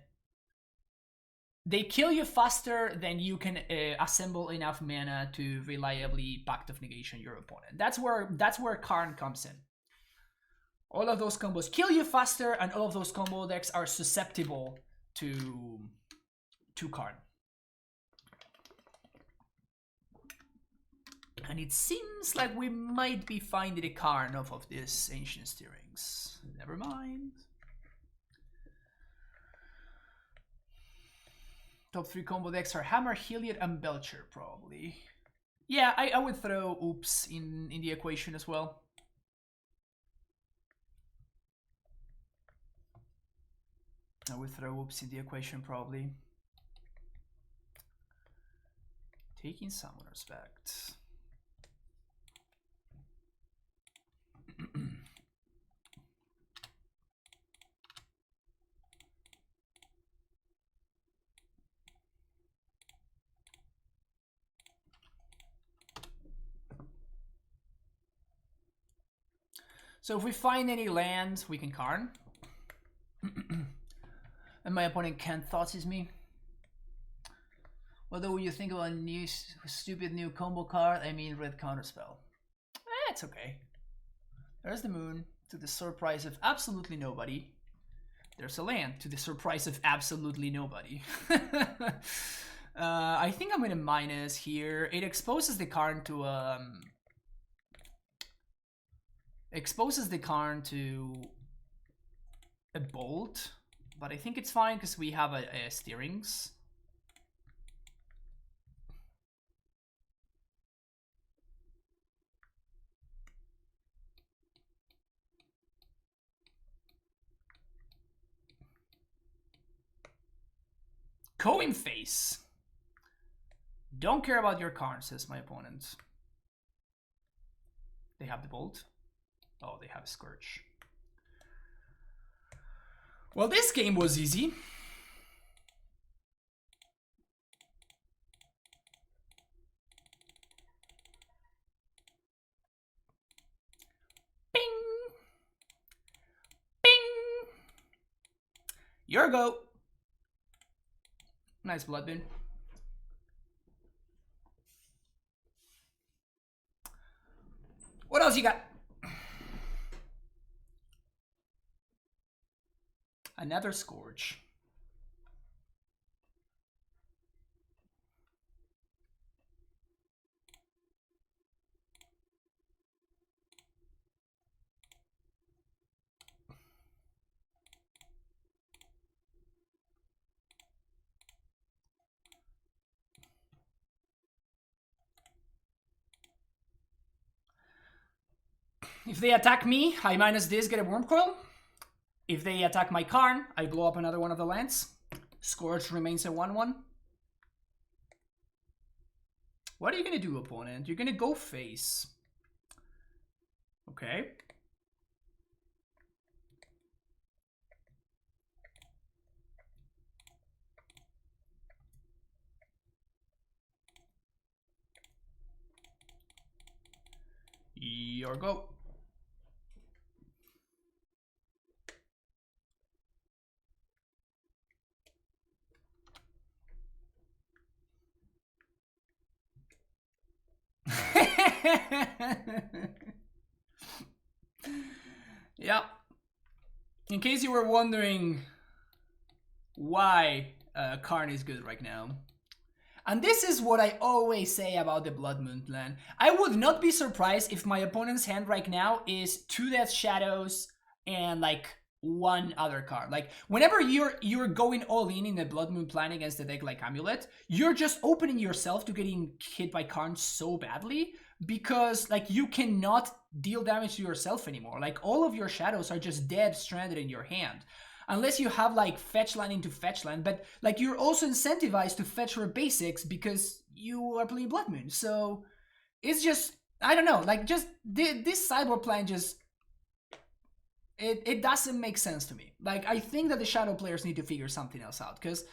They kill you faster than you can assemble enough mana to reliably Pact of Negation your opponent. That's where Karn comes in. All of those combos kill you faster, and all of those combo decks are susceptible to Karn. And it seems like we might be finding a Karn off of this Ancient Steerings. Never mind. Top 3 combo decks are Hammer, Heliod, and Belcher, probably. Yeah, I would throw Oops in the equation as well. I would throw Oops in the equation, probably. Taking Summoner's Pact. So if we find any lands, we can Karn. And my opponent can't Thoughtseize me. What do you think about a new stupid new combo card? I mean red counterspell. It's okay. There's the moon, to the surprise of absolutely nobody. There's a land, to the surprise of absolutely nobody. I think I'm gonna minus here. It exposes the Karn to Exposes the Karn to a bolt, but I think it's fine because we have a steerings. Coin face. Don't care about your Karn, says my opponent. They have the bolt. Oh, they have a Scourge. Well, this game was easy. Bing! Bing! Your go. Nice blood bin. What else you got? Another Scourge. If they attack me, I minus this, get a Worm Coil. If they attack my Karn, I blow up another one of the lands. Scourge remains a 1-1. What are you gonna do, opponent? You're gonna go face. Okay. Your go. Yeah. In case you were wondering why Karn is good right now. And this is what I always say about the Blood Moon plan. I would not be surprised if my opponent's hand right now is 2 Death Shadows and like one other card. Like whenever you're going all in the Blood Moon plan against a deck like Amulet, you're just opening yourself to getting hit by Karn so badly because like you cannot deal damage to yourself anymore. Like all of your shadows are just dead stranded in your hand. Unless you have like fetch land into fetch land, but like you're also incentivized to fetch your basics because you are playing Blood Moon. So it's just, I don't know, like just this sideboard plan just, it doesn't make sense to me. Like I think that the shadow players need to figure something else out because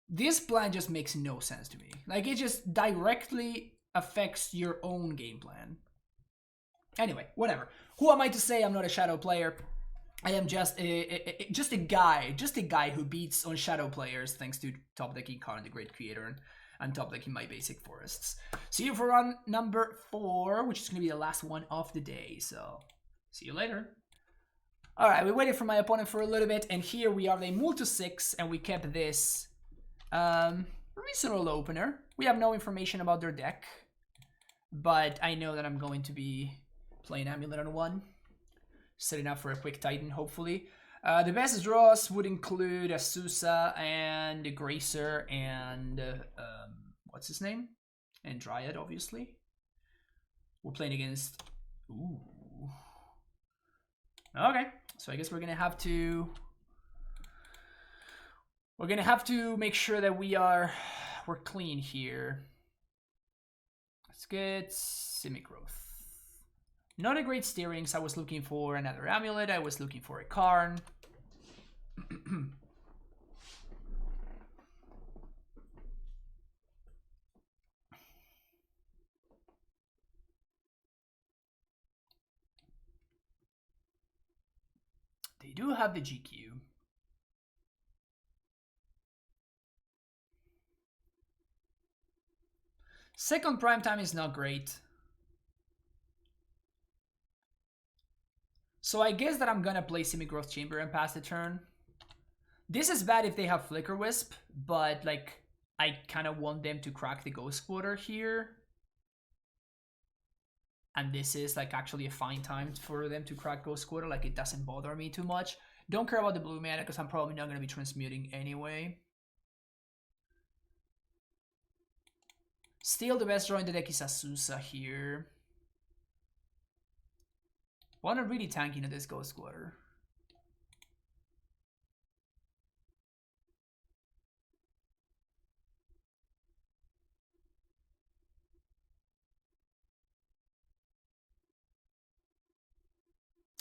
this plan just makes no sense to me. Like it just directly affects your own game plan. Anyway, whatever. Who am I to say I'm not a shadow player? I am just a guy who beats on shadow players thanks to top decking Karn, the great creator, and top decking my basic forests. See you for run number 4, which is going to be the last one of the day. So, see you later. All right, we waited for my opponent for a little bit, and here we are. They moved to 6, and we kept this reasonable opener. We have no information about their deck, but I know that I'm going to be playing Amulet on 1. Setting up for a quick Titan, hopefully. The best draws would include a Susa and a Gracer and what's his name? And Dryad, obviously. We're playing against. Ooh. Okay, so I guess we're gonna have to. We're gonna have to make sure that we're clean here. Let's get Simigrowth. Not a great steering, so I was looking for another Amulet, I was looking for a Karn. They do have the GQ. Second prime time is not great. So I guess that I'm gonna play Simigrowth Chamber and pass the turn. This is bad if they have Flicker Wisp, but like I kind of want them to crack the Ghost Quarter here. and this is like actually a fine time for them to crack Ghost Quarter. Like it doesn't bother me too much. Don't care about the blue mana because I'm probably not going to be transmuting anyway. Still, the best draw in the deck is Azusa here. Well, I'm really tanking at this Ghost Quarter.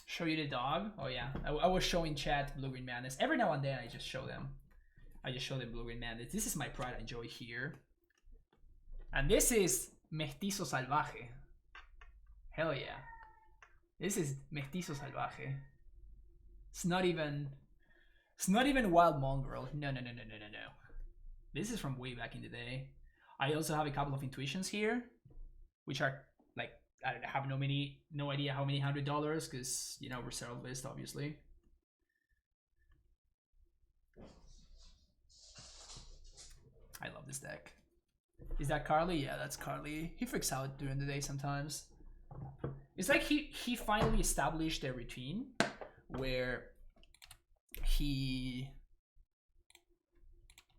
Show you the dog? Oh yeah, I was showing chat Blue Green Madness. Every now and then I just show them. I just show them Blue Green Madness. This is my pride and joy here. And this is Mestizo Salvaje. Hell yeah. This is Mestizo Salvaje. It's not even Wild Mongrel. No. This is from way back in the day. I also have a couple of intuitions here, which are like, I have no idea how many $100 because, you know, reserve list obviously. I love this deck. Is that Carly? Yeah, that's Carly. He freaks out during the day sometimes. It's like he finally established a routine where he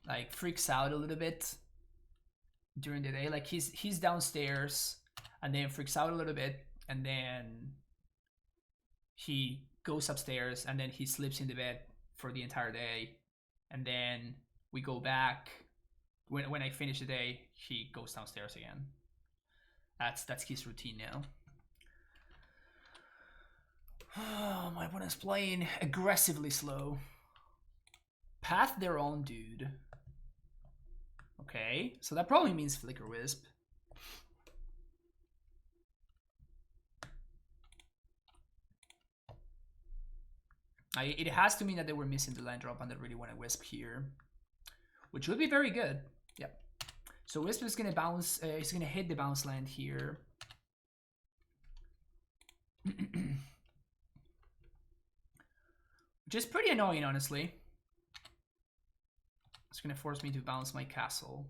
like freaks out a little bit during the day. Like he's downstairs and then freaks out a little bit, and then he goes upstairs and then he sleeps in the bed for the entire day, and then we go back. When I finish the day, he goes downstairs again. That's his routine now. Oh, my opponent's playing aggressively slow. Path their own dude. Okay, so that probably means Flicker Wisp. It has to mean that they were missing the land drop and they really want to Wisp here, which would be very good. Yep. So Wisp is gonna bounce. He's gonna hit the bounce land here. Which is pretty annoying, honestly. It's gonna force me to bounce my castle.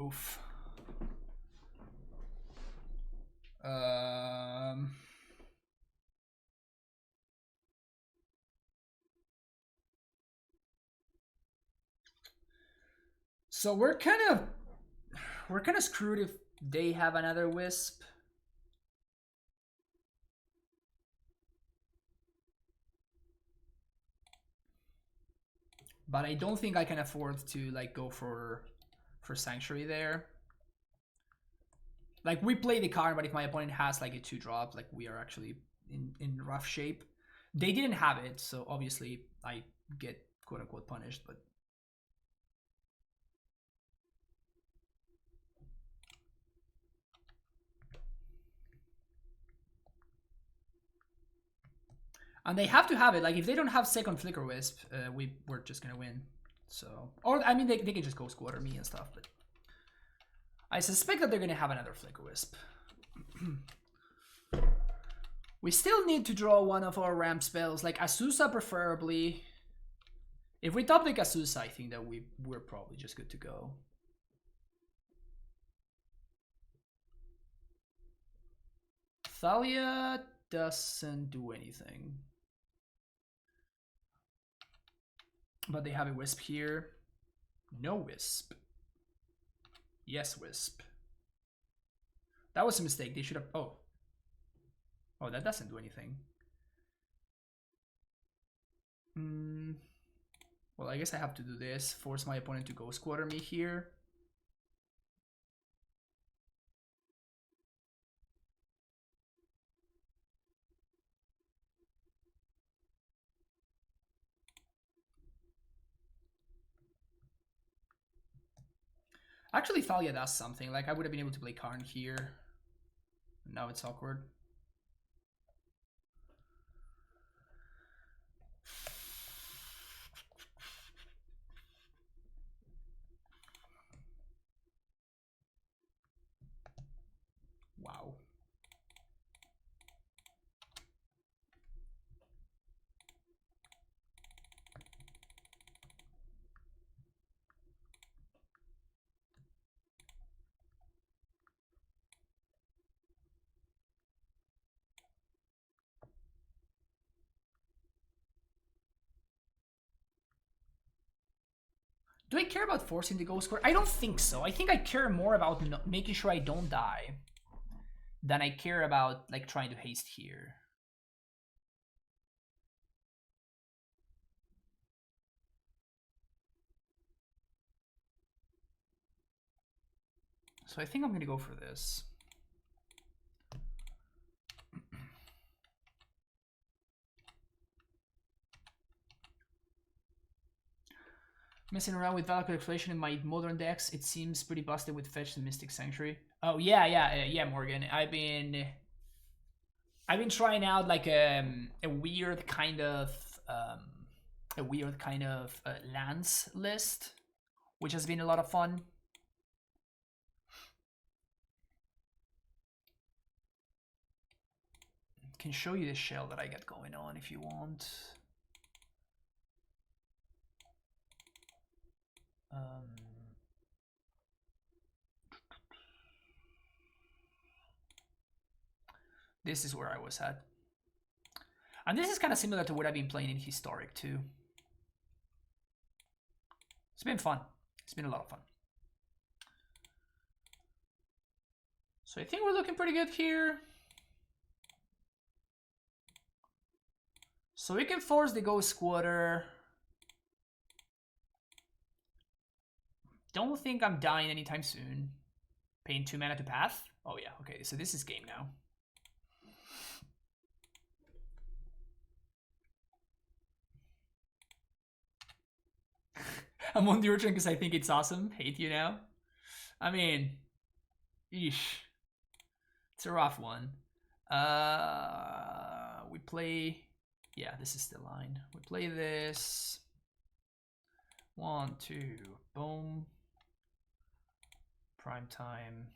Oof. So we're kind of screwed if they have another Wisp. But I don't think I can afford to like go for Sanctuary there. Like we play the card, but if my opponent has like a 2-drop, like we are actually in rough shape. They didn't have it, so obviously I get quote unquote punished, but and they have to have it. Like if they don't have second Flicker Wisp, we're just gonna win. So, or I mean, they can just go squatter me and stuff, but I suspect that they're gonna have another Flicker Wisp. We still need to draw one of our ramp spells, like Azusa preferably. If we top deck Azusa, I think that we're probably just good to go. Thalia doesn't do anything. But they have a Wisp here. No Wisp. Yes, Wisp. That was a mistake. They should have... Oh. Oh, that doesn't do anything. Well, I guess I have to do this. Force my opponent to go squatter me here. Actually, Thalia does something. Like, I would have been able to play Karn here. Now it's awkward. Wow. Do I care about forcing the goal square? I don't think so. I think I care more about making sure I don't die than I care about like trying to haste here. So I think I'm gonna go for this. Messing around with Valor Calculation in my modern decks, it seems pretty busted with Fetch and Mystic Sanctuary. Oh yeah, Morgan. I've been trying out like a weird kind of lands list, which has been a lot of fun. Can show you the shell that I got going on if you want. This is where I was at. And this is kind of similar to what I've been playing in Historic too. It's been fun. It's been a lot of fun. So I think we're looking pretty good here. So we can force the Ghost Squatter. Don't think I'm dying anytime soon. Paying 2 mana to path? Oh yeah, okay, so this is game now. I'm on the Urchin because I think it's awesome. Hate you now. I mean, eesh. It's a rough one. We play... Yeah, this is the line. We play this. 1, 2, boom. Prime time.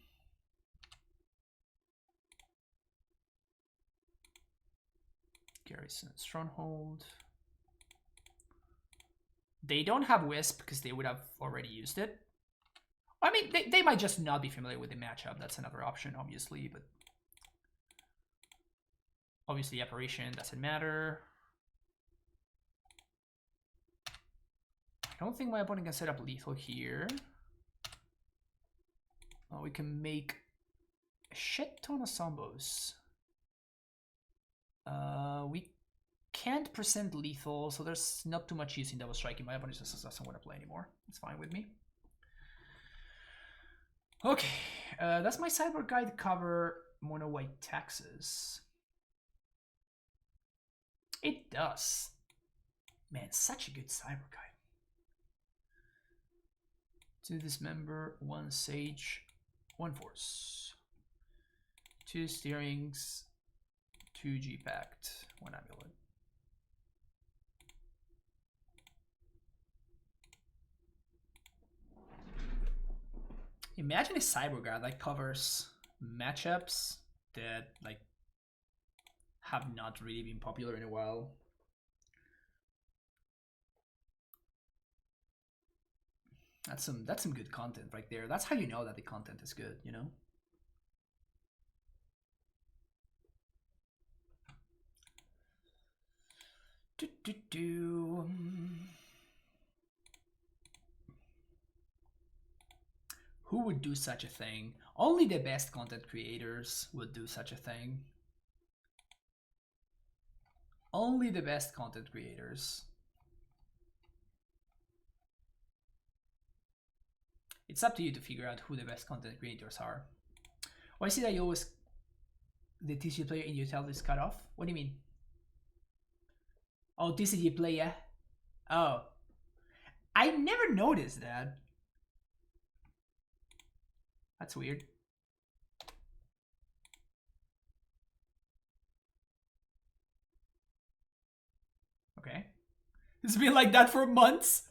Garrison Stronghold. They don't have Wisp because they would have already used it. I mean, they might just not be familiar with the matchup. That's another option, obviously, but obviously Apparition doesn't matter. I don't think my opponent can set up lethal here. Oh, we can make a shit ton of Sombos. We can't present lethal, so there's not too much use in double striking. My opponent just doesn't want to play anymore. It's fine with me. Okay, that's my sideboard guide cover mono white taxes. It does. Man, such a good sideboard guide. 2 Dismember, 1 Sage, 1 Force, 2 Steerings, 2 G-Pact, 1 Amulet. Imagine a cyber guard that covers matchups that like have not really been popular in a while. That's some good content right there. That's how you know that the content is good, you know? Who would do such a thing? Only the best content creators would do such a thing. Only the best content creators. It's up to you to figure out who the best content creators are. Oh, I see that you always... The TCG player in your tell is cut off? What do you mean? Oh, TCG player? Oh. I never noticed that. That's weird. Okay. It's been like that for months.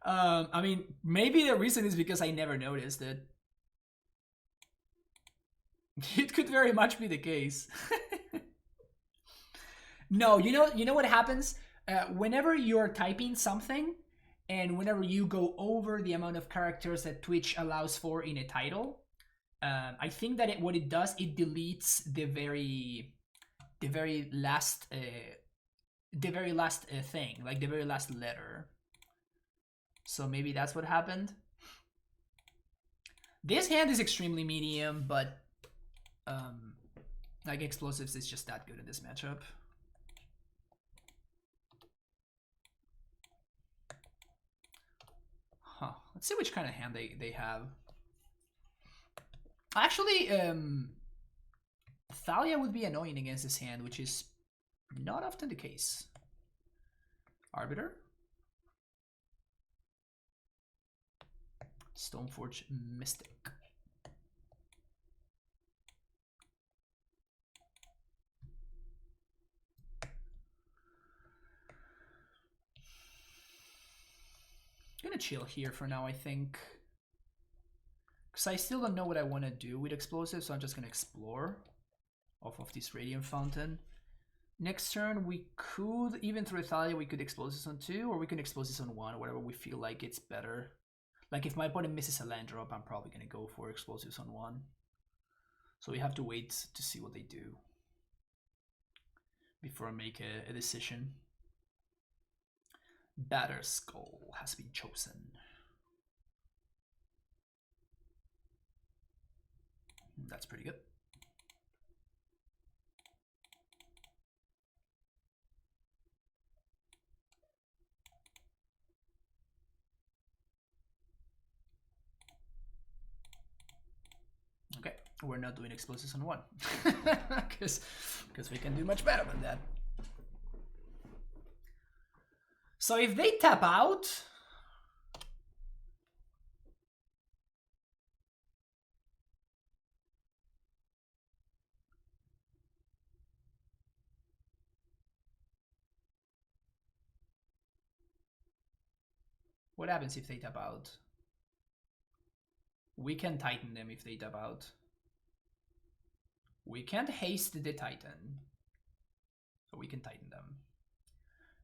I mean, maybe the reason is because I never noticed it. It could very much be the case. No, you know what happens? Whenever you're typing something, and whenever you go over the amount of characters that Twitch allows for in a title, I think that what it does, it deletes the very last thing, like the very last letter. So maybe that's what happened. This hand is extremely medium, but like explosives is just that good in this matchup. Huh. Let's see which kind of hand they have. Actually, Thalia would be annoying against this hand, which is not often the case. Arbiter. Stoneforge Mystic. I'm gonna chill here for now, I think. Because I still don't know what I want to do with explosives, so I'm just gonna explore off of this Radiant Fountain. Next turn, we could, even through Thalia, we could explosives on 2, or we can explosives on 1, whatever we feel like it's better. Like if my opponent misses a land drop, I'm probably gonna go for explosives on 1. So we have to wait to see what they do before I make a decision. Batterskull has been chosen. That's pretty good. Okay, we're not doing explosives on 1 because we can do much better than that. So if they tap out, what happens if they tap out? We can Titan them if they tap out. We can't haste the Titan, so we can Titan them.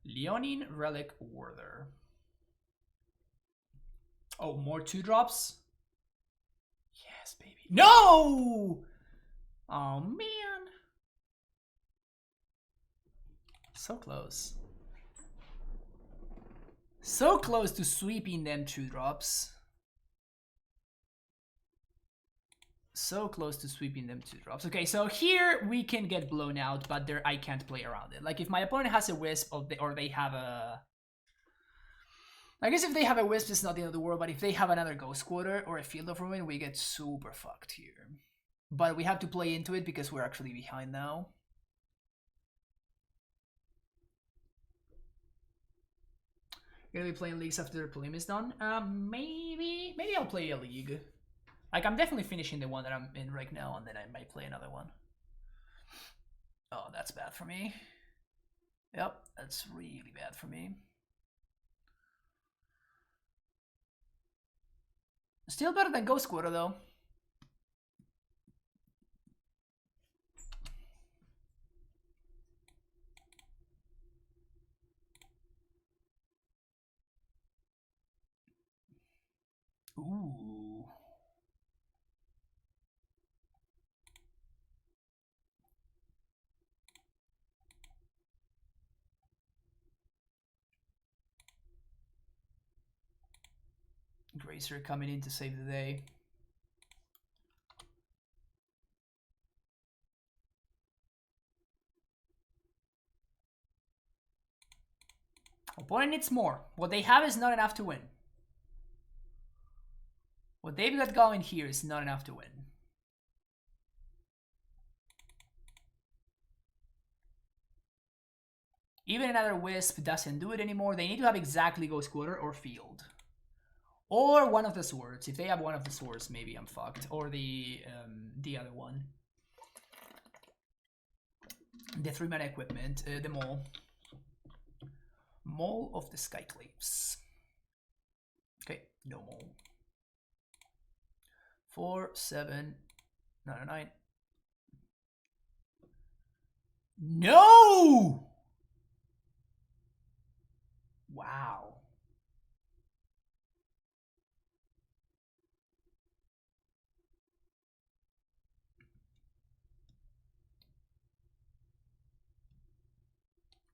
Leonine Relic Warder. Oh, more 2-drops? Yes, baby. No! Oh, man. So close. So close to sweeping them 2-drops. So close to sweeping them 2-drops. Okay, so here we can get blown out, but there I can't play around it. Like if my opponent has a Wisp or they have a... I guess if they have a Wisp, it's not the end of the world, but if they have another Ghost Quarter or a Field of Ruin, we get super fucked here. But we have to play into it because we're actually behind now. You're gonna be playing leagues after the Prelim is done? Maybe I'll play a league. Like, I'm definitely finishing the one that I'm in right now, and then I might play another one. Oh, that's bad for me. Yep, that's really bad for me. Still better than Ghost Quarter, though. Ooh. Gracer coming in to save the day. Opponent needs more. What they have is not enough to win. What they've got going here is not enough to win. Even another Wisp doesn't do it anymore. They need to have exactly Ghost Quarter or Field. Or one of the swords. If they have one of the swords, maybe I'm fucked. Or the other one. The 3-mana equipment. The Mole. Mole of the Skyclaves. Okay, no Mole. 4, 7, 9, 9. No! Wow.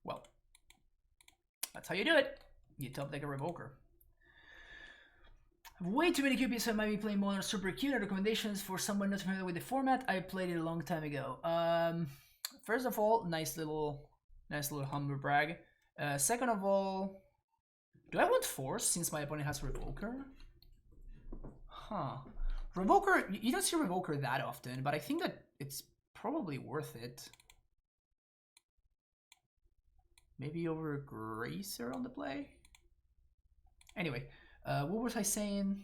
Well, that's how you do it. You top deck a Revoker. I have way too many QPs, so I might be playing Modern Super Cute. Recommendations for someone not familiar with the format? I played it a long time ago. First of all, nice little humble brag. Second of all, do I want Force since my opponent has Revoker? Huh. Revoker, you don't see Revoker that often, but I think that it's probably worth it. Maybe over Gracer on the play? Anyway, what was I saying?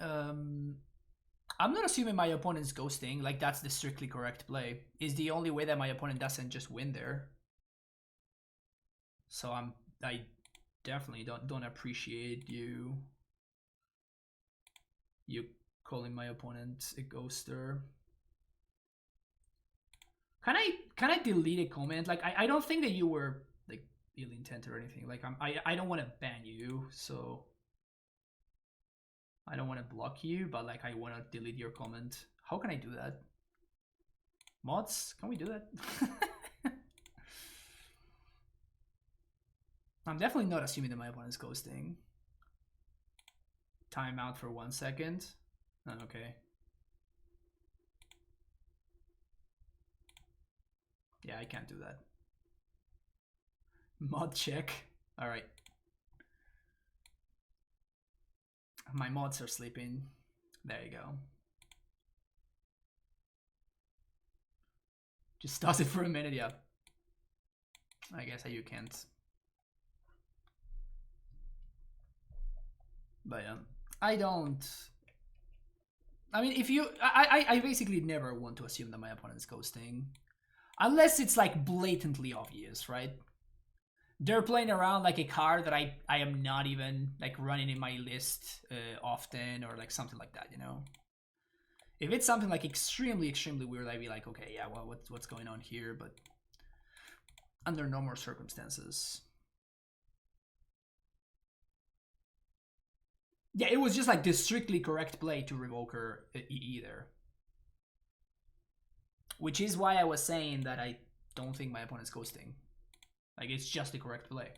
I'm not assuming my opponent's ghosting, like that's the strictly correct play. Is the only way that my opponent doesn't just win there. So I definitely don't appreciate you calling my opponent a ghoster. Can I delete a comment? Like I don't think that you were like ill intent or anything. Like I don't want to ban you, so I don't want to block you, but like I want to delete your comment. How can I do that? Mods, can we do that? I'm definitely not assuming that my opponent's ghosting. Timeout for 1 second. Oh, okay. Yeah, I can't do that. Mod check. All right. My mods are sleeping. There you go. Just does it for a minute, yeah. I guess you can't. But yeah, I mean, if you, I basically never want to assume that my opponent's ghosting. Unless it's like blatantly obvious, right? They're playing around like a card that I am not even like running in my list often, or like something like that, you know? If it's something like extremely weird, I'd be like, okay, yeah, well, what's going on here? But under normal circumstances. Yeah, it was just like the strictly correct play to Revoker either. Which is why I was saying that I don't think my opponent's ghosting. Like, it's just the correct play.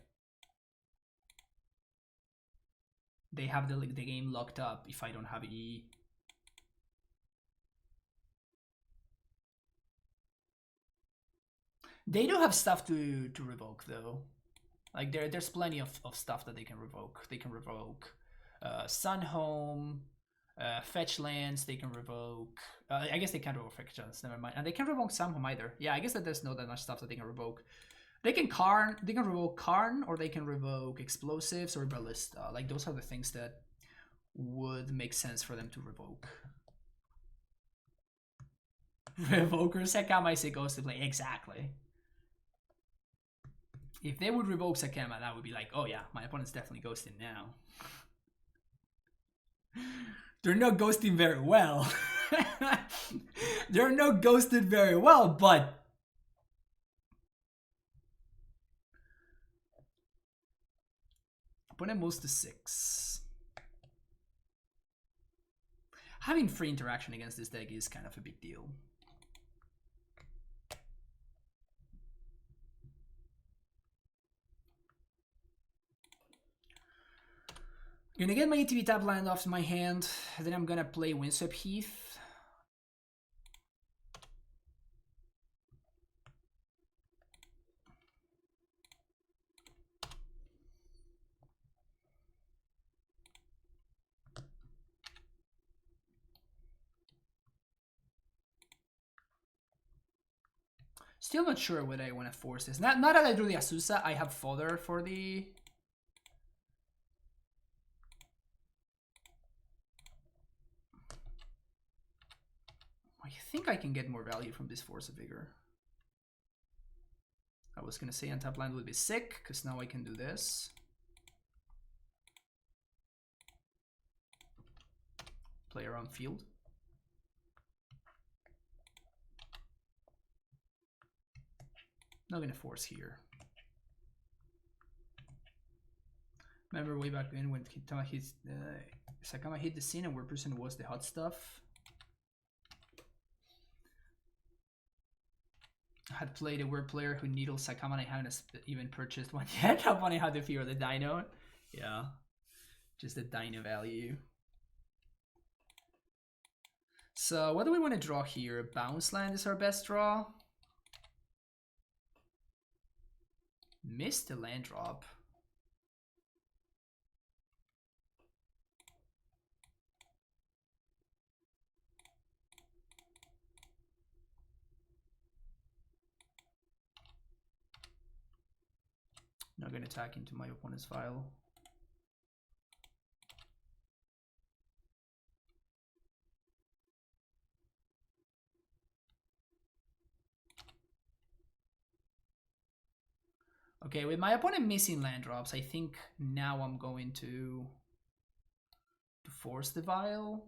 They have the game locked up if I don't have E. They do have stuff to revoke, though. Like, there's plenty of stuff that they can revoke. They can revoke Sunhome, fetch lands, they can revoke. I guess they can't revoke fetch lands, never mind. And they can't revoke Sunhome either. Yeah, I guess that there's not that much stuff that they can revoke. They can revoke Karn, or they can revoke explosives or ballista. Like, those are the things that would make sense for them to revoke. Revoker Sakama is a ghost to play. Exactly. If they would revoke Sakama, that would be like, oh yeah, my opponent's definitely ghosting now. They're not ghosting very well. They're not ghosted very well, but opponent moves to 6. Having free interaction against this deck is kind of a big deal. Gonna get my ETB tap land off my hand, then I'm gonna play Windswept Heath. Still not sure whether I want to force this. Now that I drew the Azusa, I have fodder for the... I think I can get more value from this Force of Vigor. I was gonna say untap land would be sick, because now I can do this. Play around field. Not gonna force here. Remember way back then when Sakama hit the scene and where person was the hot stuff? I had played a weird player who needled Sakama and I haven't even purchased one yet. How funny how they fear the dino. Yeah. Just the dino value. So what do we want to draw here? Bounce land is our best draw. Missed the land drop. Not gonna attack into my opponent's file. Okay, with my opponent missing land drops, I think now I'm going to force the vial.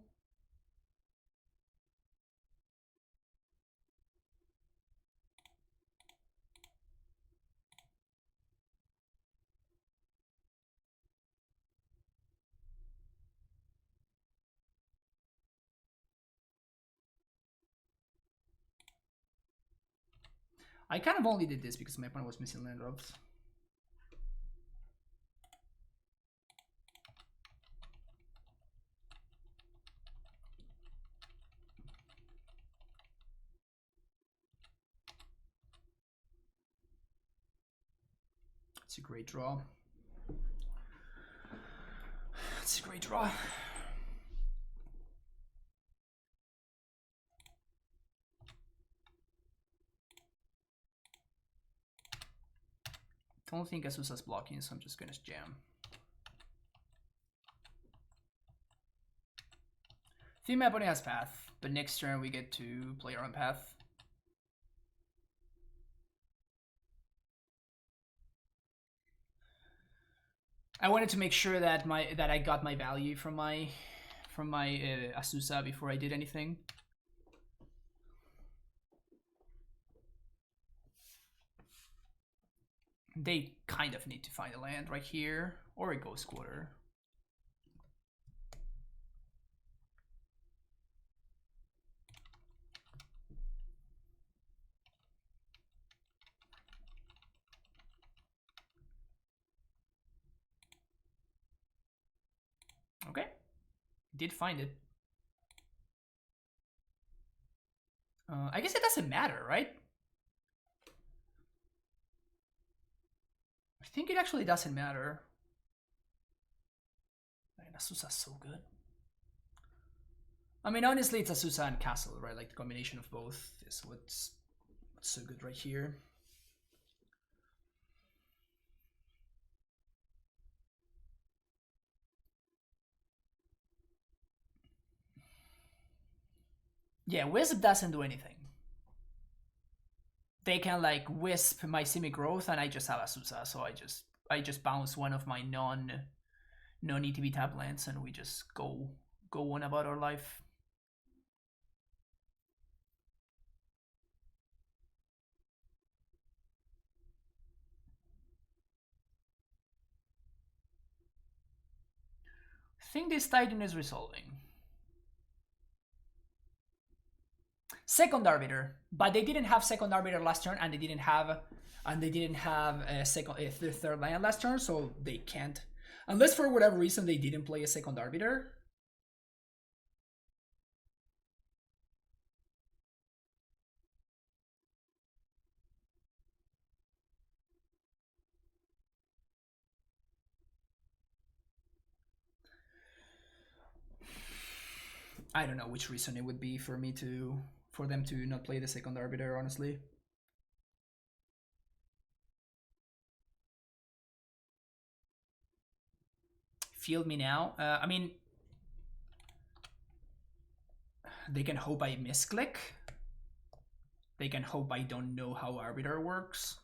I kind of only did this because my opponent was missing land drops. It's a great draw. It's a great draw. Don't think Azusa's blocking, so I'm just gonna jam. Theme my opponent has path, but next turn we get to play our own path. I wanted to make sure that I got my value from my Azusa before I did anything. They kind of need to find a land right here or a ghost quarter. Okay, did find it. I guess it doesn't matter, right? I think it actually doesn't matter. Man, Azusa's so good. I mean, honestly, it's Azusa and Castle, right? Like the combination of both is what's so good right here. Yeah, Wisp doesn't do anything. They can like Wisp my Simic Growth and I just have Azusa, so I just bounce one of my non ETB tap lands and we just go on about our life. I think this Titan is resolving. Second Arbiter, but they didn't have Second Arbiter last turn, and they didn't have a third land last turn, so they can't, unless for whatever reason they didn't play a Second Arbiter. I don't know which reason it would be for them to not play the Second Arbiter, honestly. Field me now. I mean, they can hope I misclick. They can hope I don't know how Arbiter works.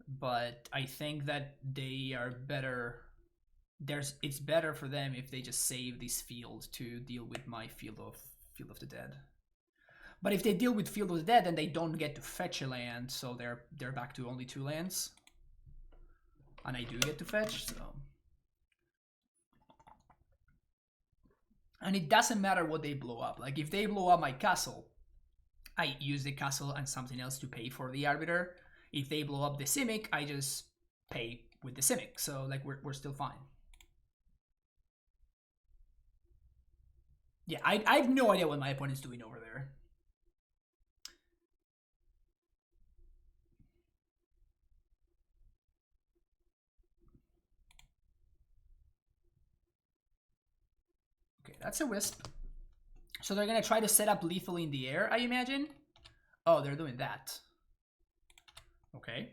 But I think that they are better. It's better for them if they just save this field to deal with my Field of the Dead. But if they deal with Field of the Dead, then they don't get to fetch a land, so they're back to only 2 lands. And I do get to fetch, so. And it doesn't matter what they blow up. Like if they blow up my castle, I use the castle and something else to pay for the Arbiter. If they blow up the Simic, I just pay with the Simic, so like we're still fine. Yeah, I have no idea what my opponent's doing over there. Okay, that's a Wisp. So they're gonna try to set up lethal in the air, I imagine. Oh, they're doing that. Okay.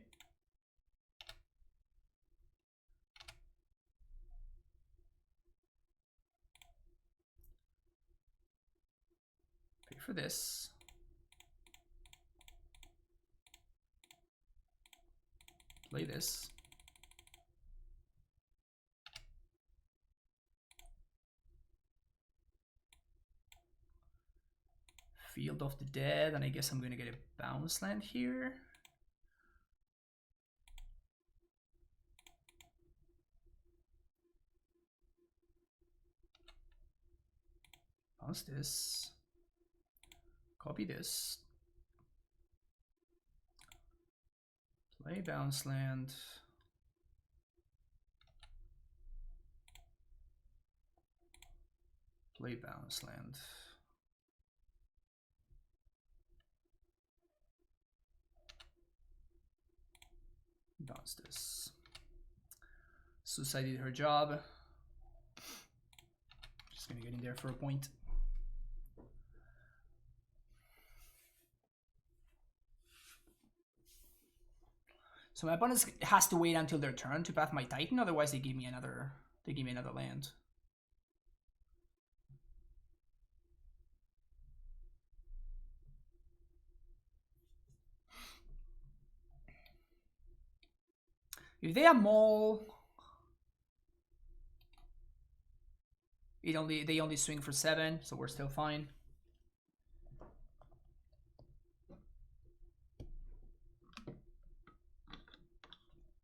Pay for this. Play this. Field of the Dead, and I guess I'm gonna get a bounce land here. Bounce this. Copy this. Play bounce land. Play bounce land. Bounce this. Sultai did her job. Just gonna get in there for a point. So my opponent has to wait until their turn to path my Titan, otherwise they give me another land. If they have Maul, they only swing for 7, so we're still fine.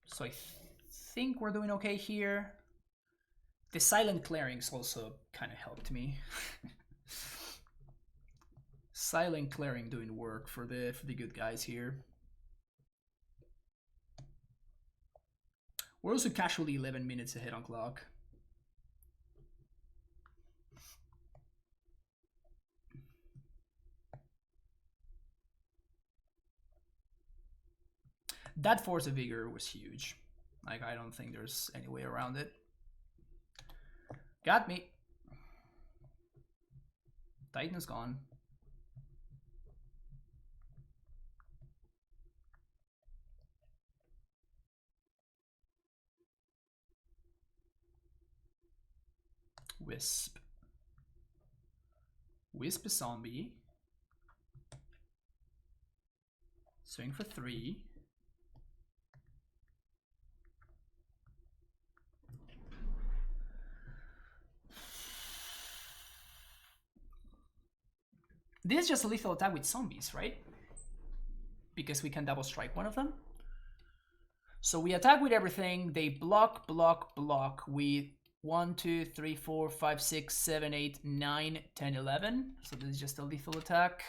So I think we're doing okay here. The silent clearings also kind of helped me. Silent clearing doing work for the good guys here. We're also casually 11 minutes ahead on clock. That Force of Vigor was huge. Like, I don't think there's any way around it. Got me. Titan is gone. Wisp. Wisp a zombie. Swing for 3. This is just a lethal attack with zombies, right? Because we can double strike one of them. So we attack with everything. They block, block, block with 1, 2, 3, 4, 5, 6, 7, 8, 9, 10, 11. So this is just a lethal attack.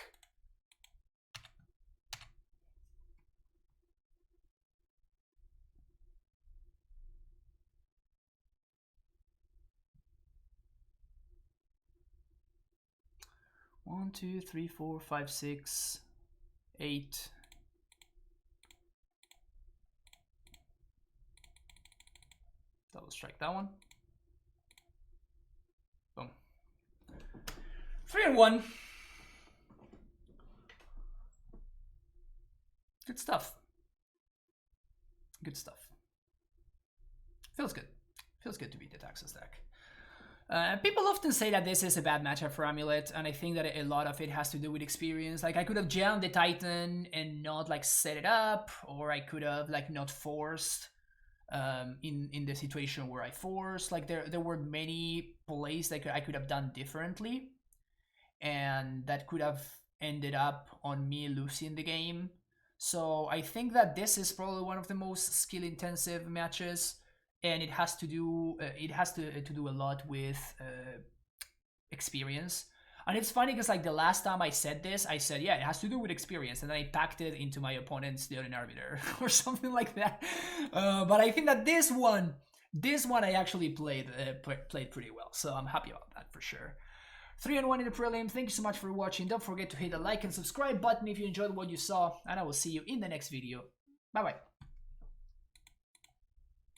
One, 2, 3, 4, 5, 6, 8. Double strike that one. Boom. 3 and 1. Good stuff. Good stuff. Feels good. Feels good to beat the Taxus deck. People often say that this is a bad matchup for Amulet, and I think that a lot of it has to do with experience. Like, I could have jammed the Titan and not like set it up, or I could have like not forced in the situation where I forced. Like, there were many plays that I could have done differently, and that could have ended up on me losing the game. So I think that this is probably one of the most skill intensive matches. And it has to do a lot with experience. And it's funny because like the last time I said this, I said, yeah, it has to do with experience, and then I packed it into my opponent's Deonin Arbiter or something like that. But I think that this one I actually played pretty well, so I'm happy about that for sure. 3-1 in the prelim. Thank you so much for watching. Don't forget to hit the like and subscribe button if you enjoyed what you saw, and I will see you in the next video. Bye bye.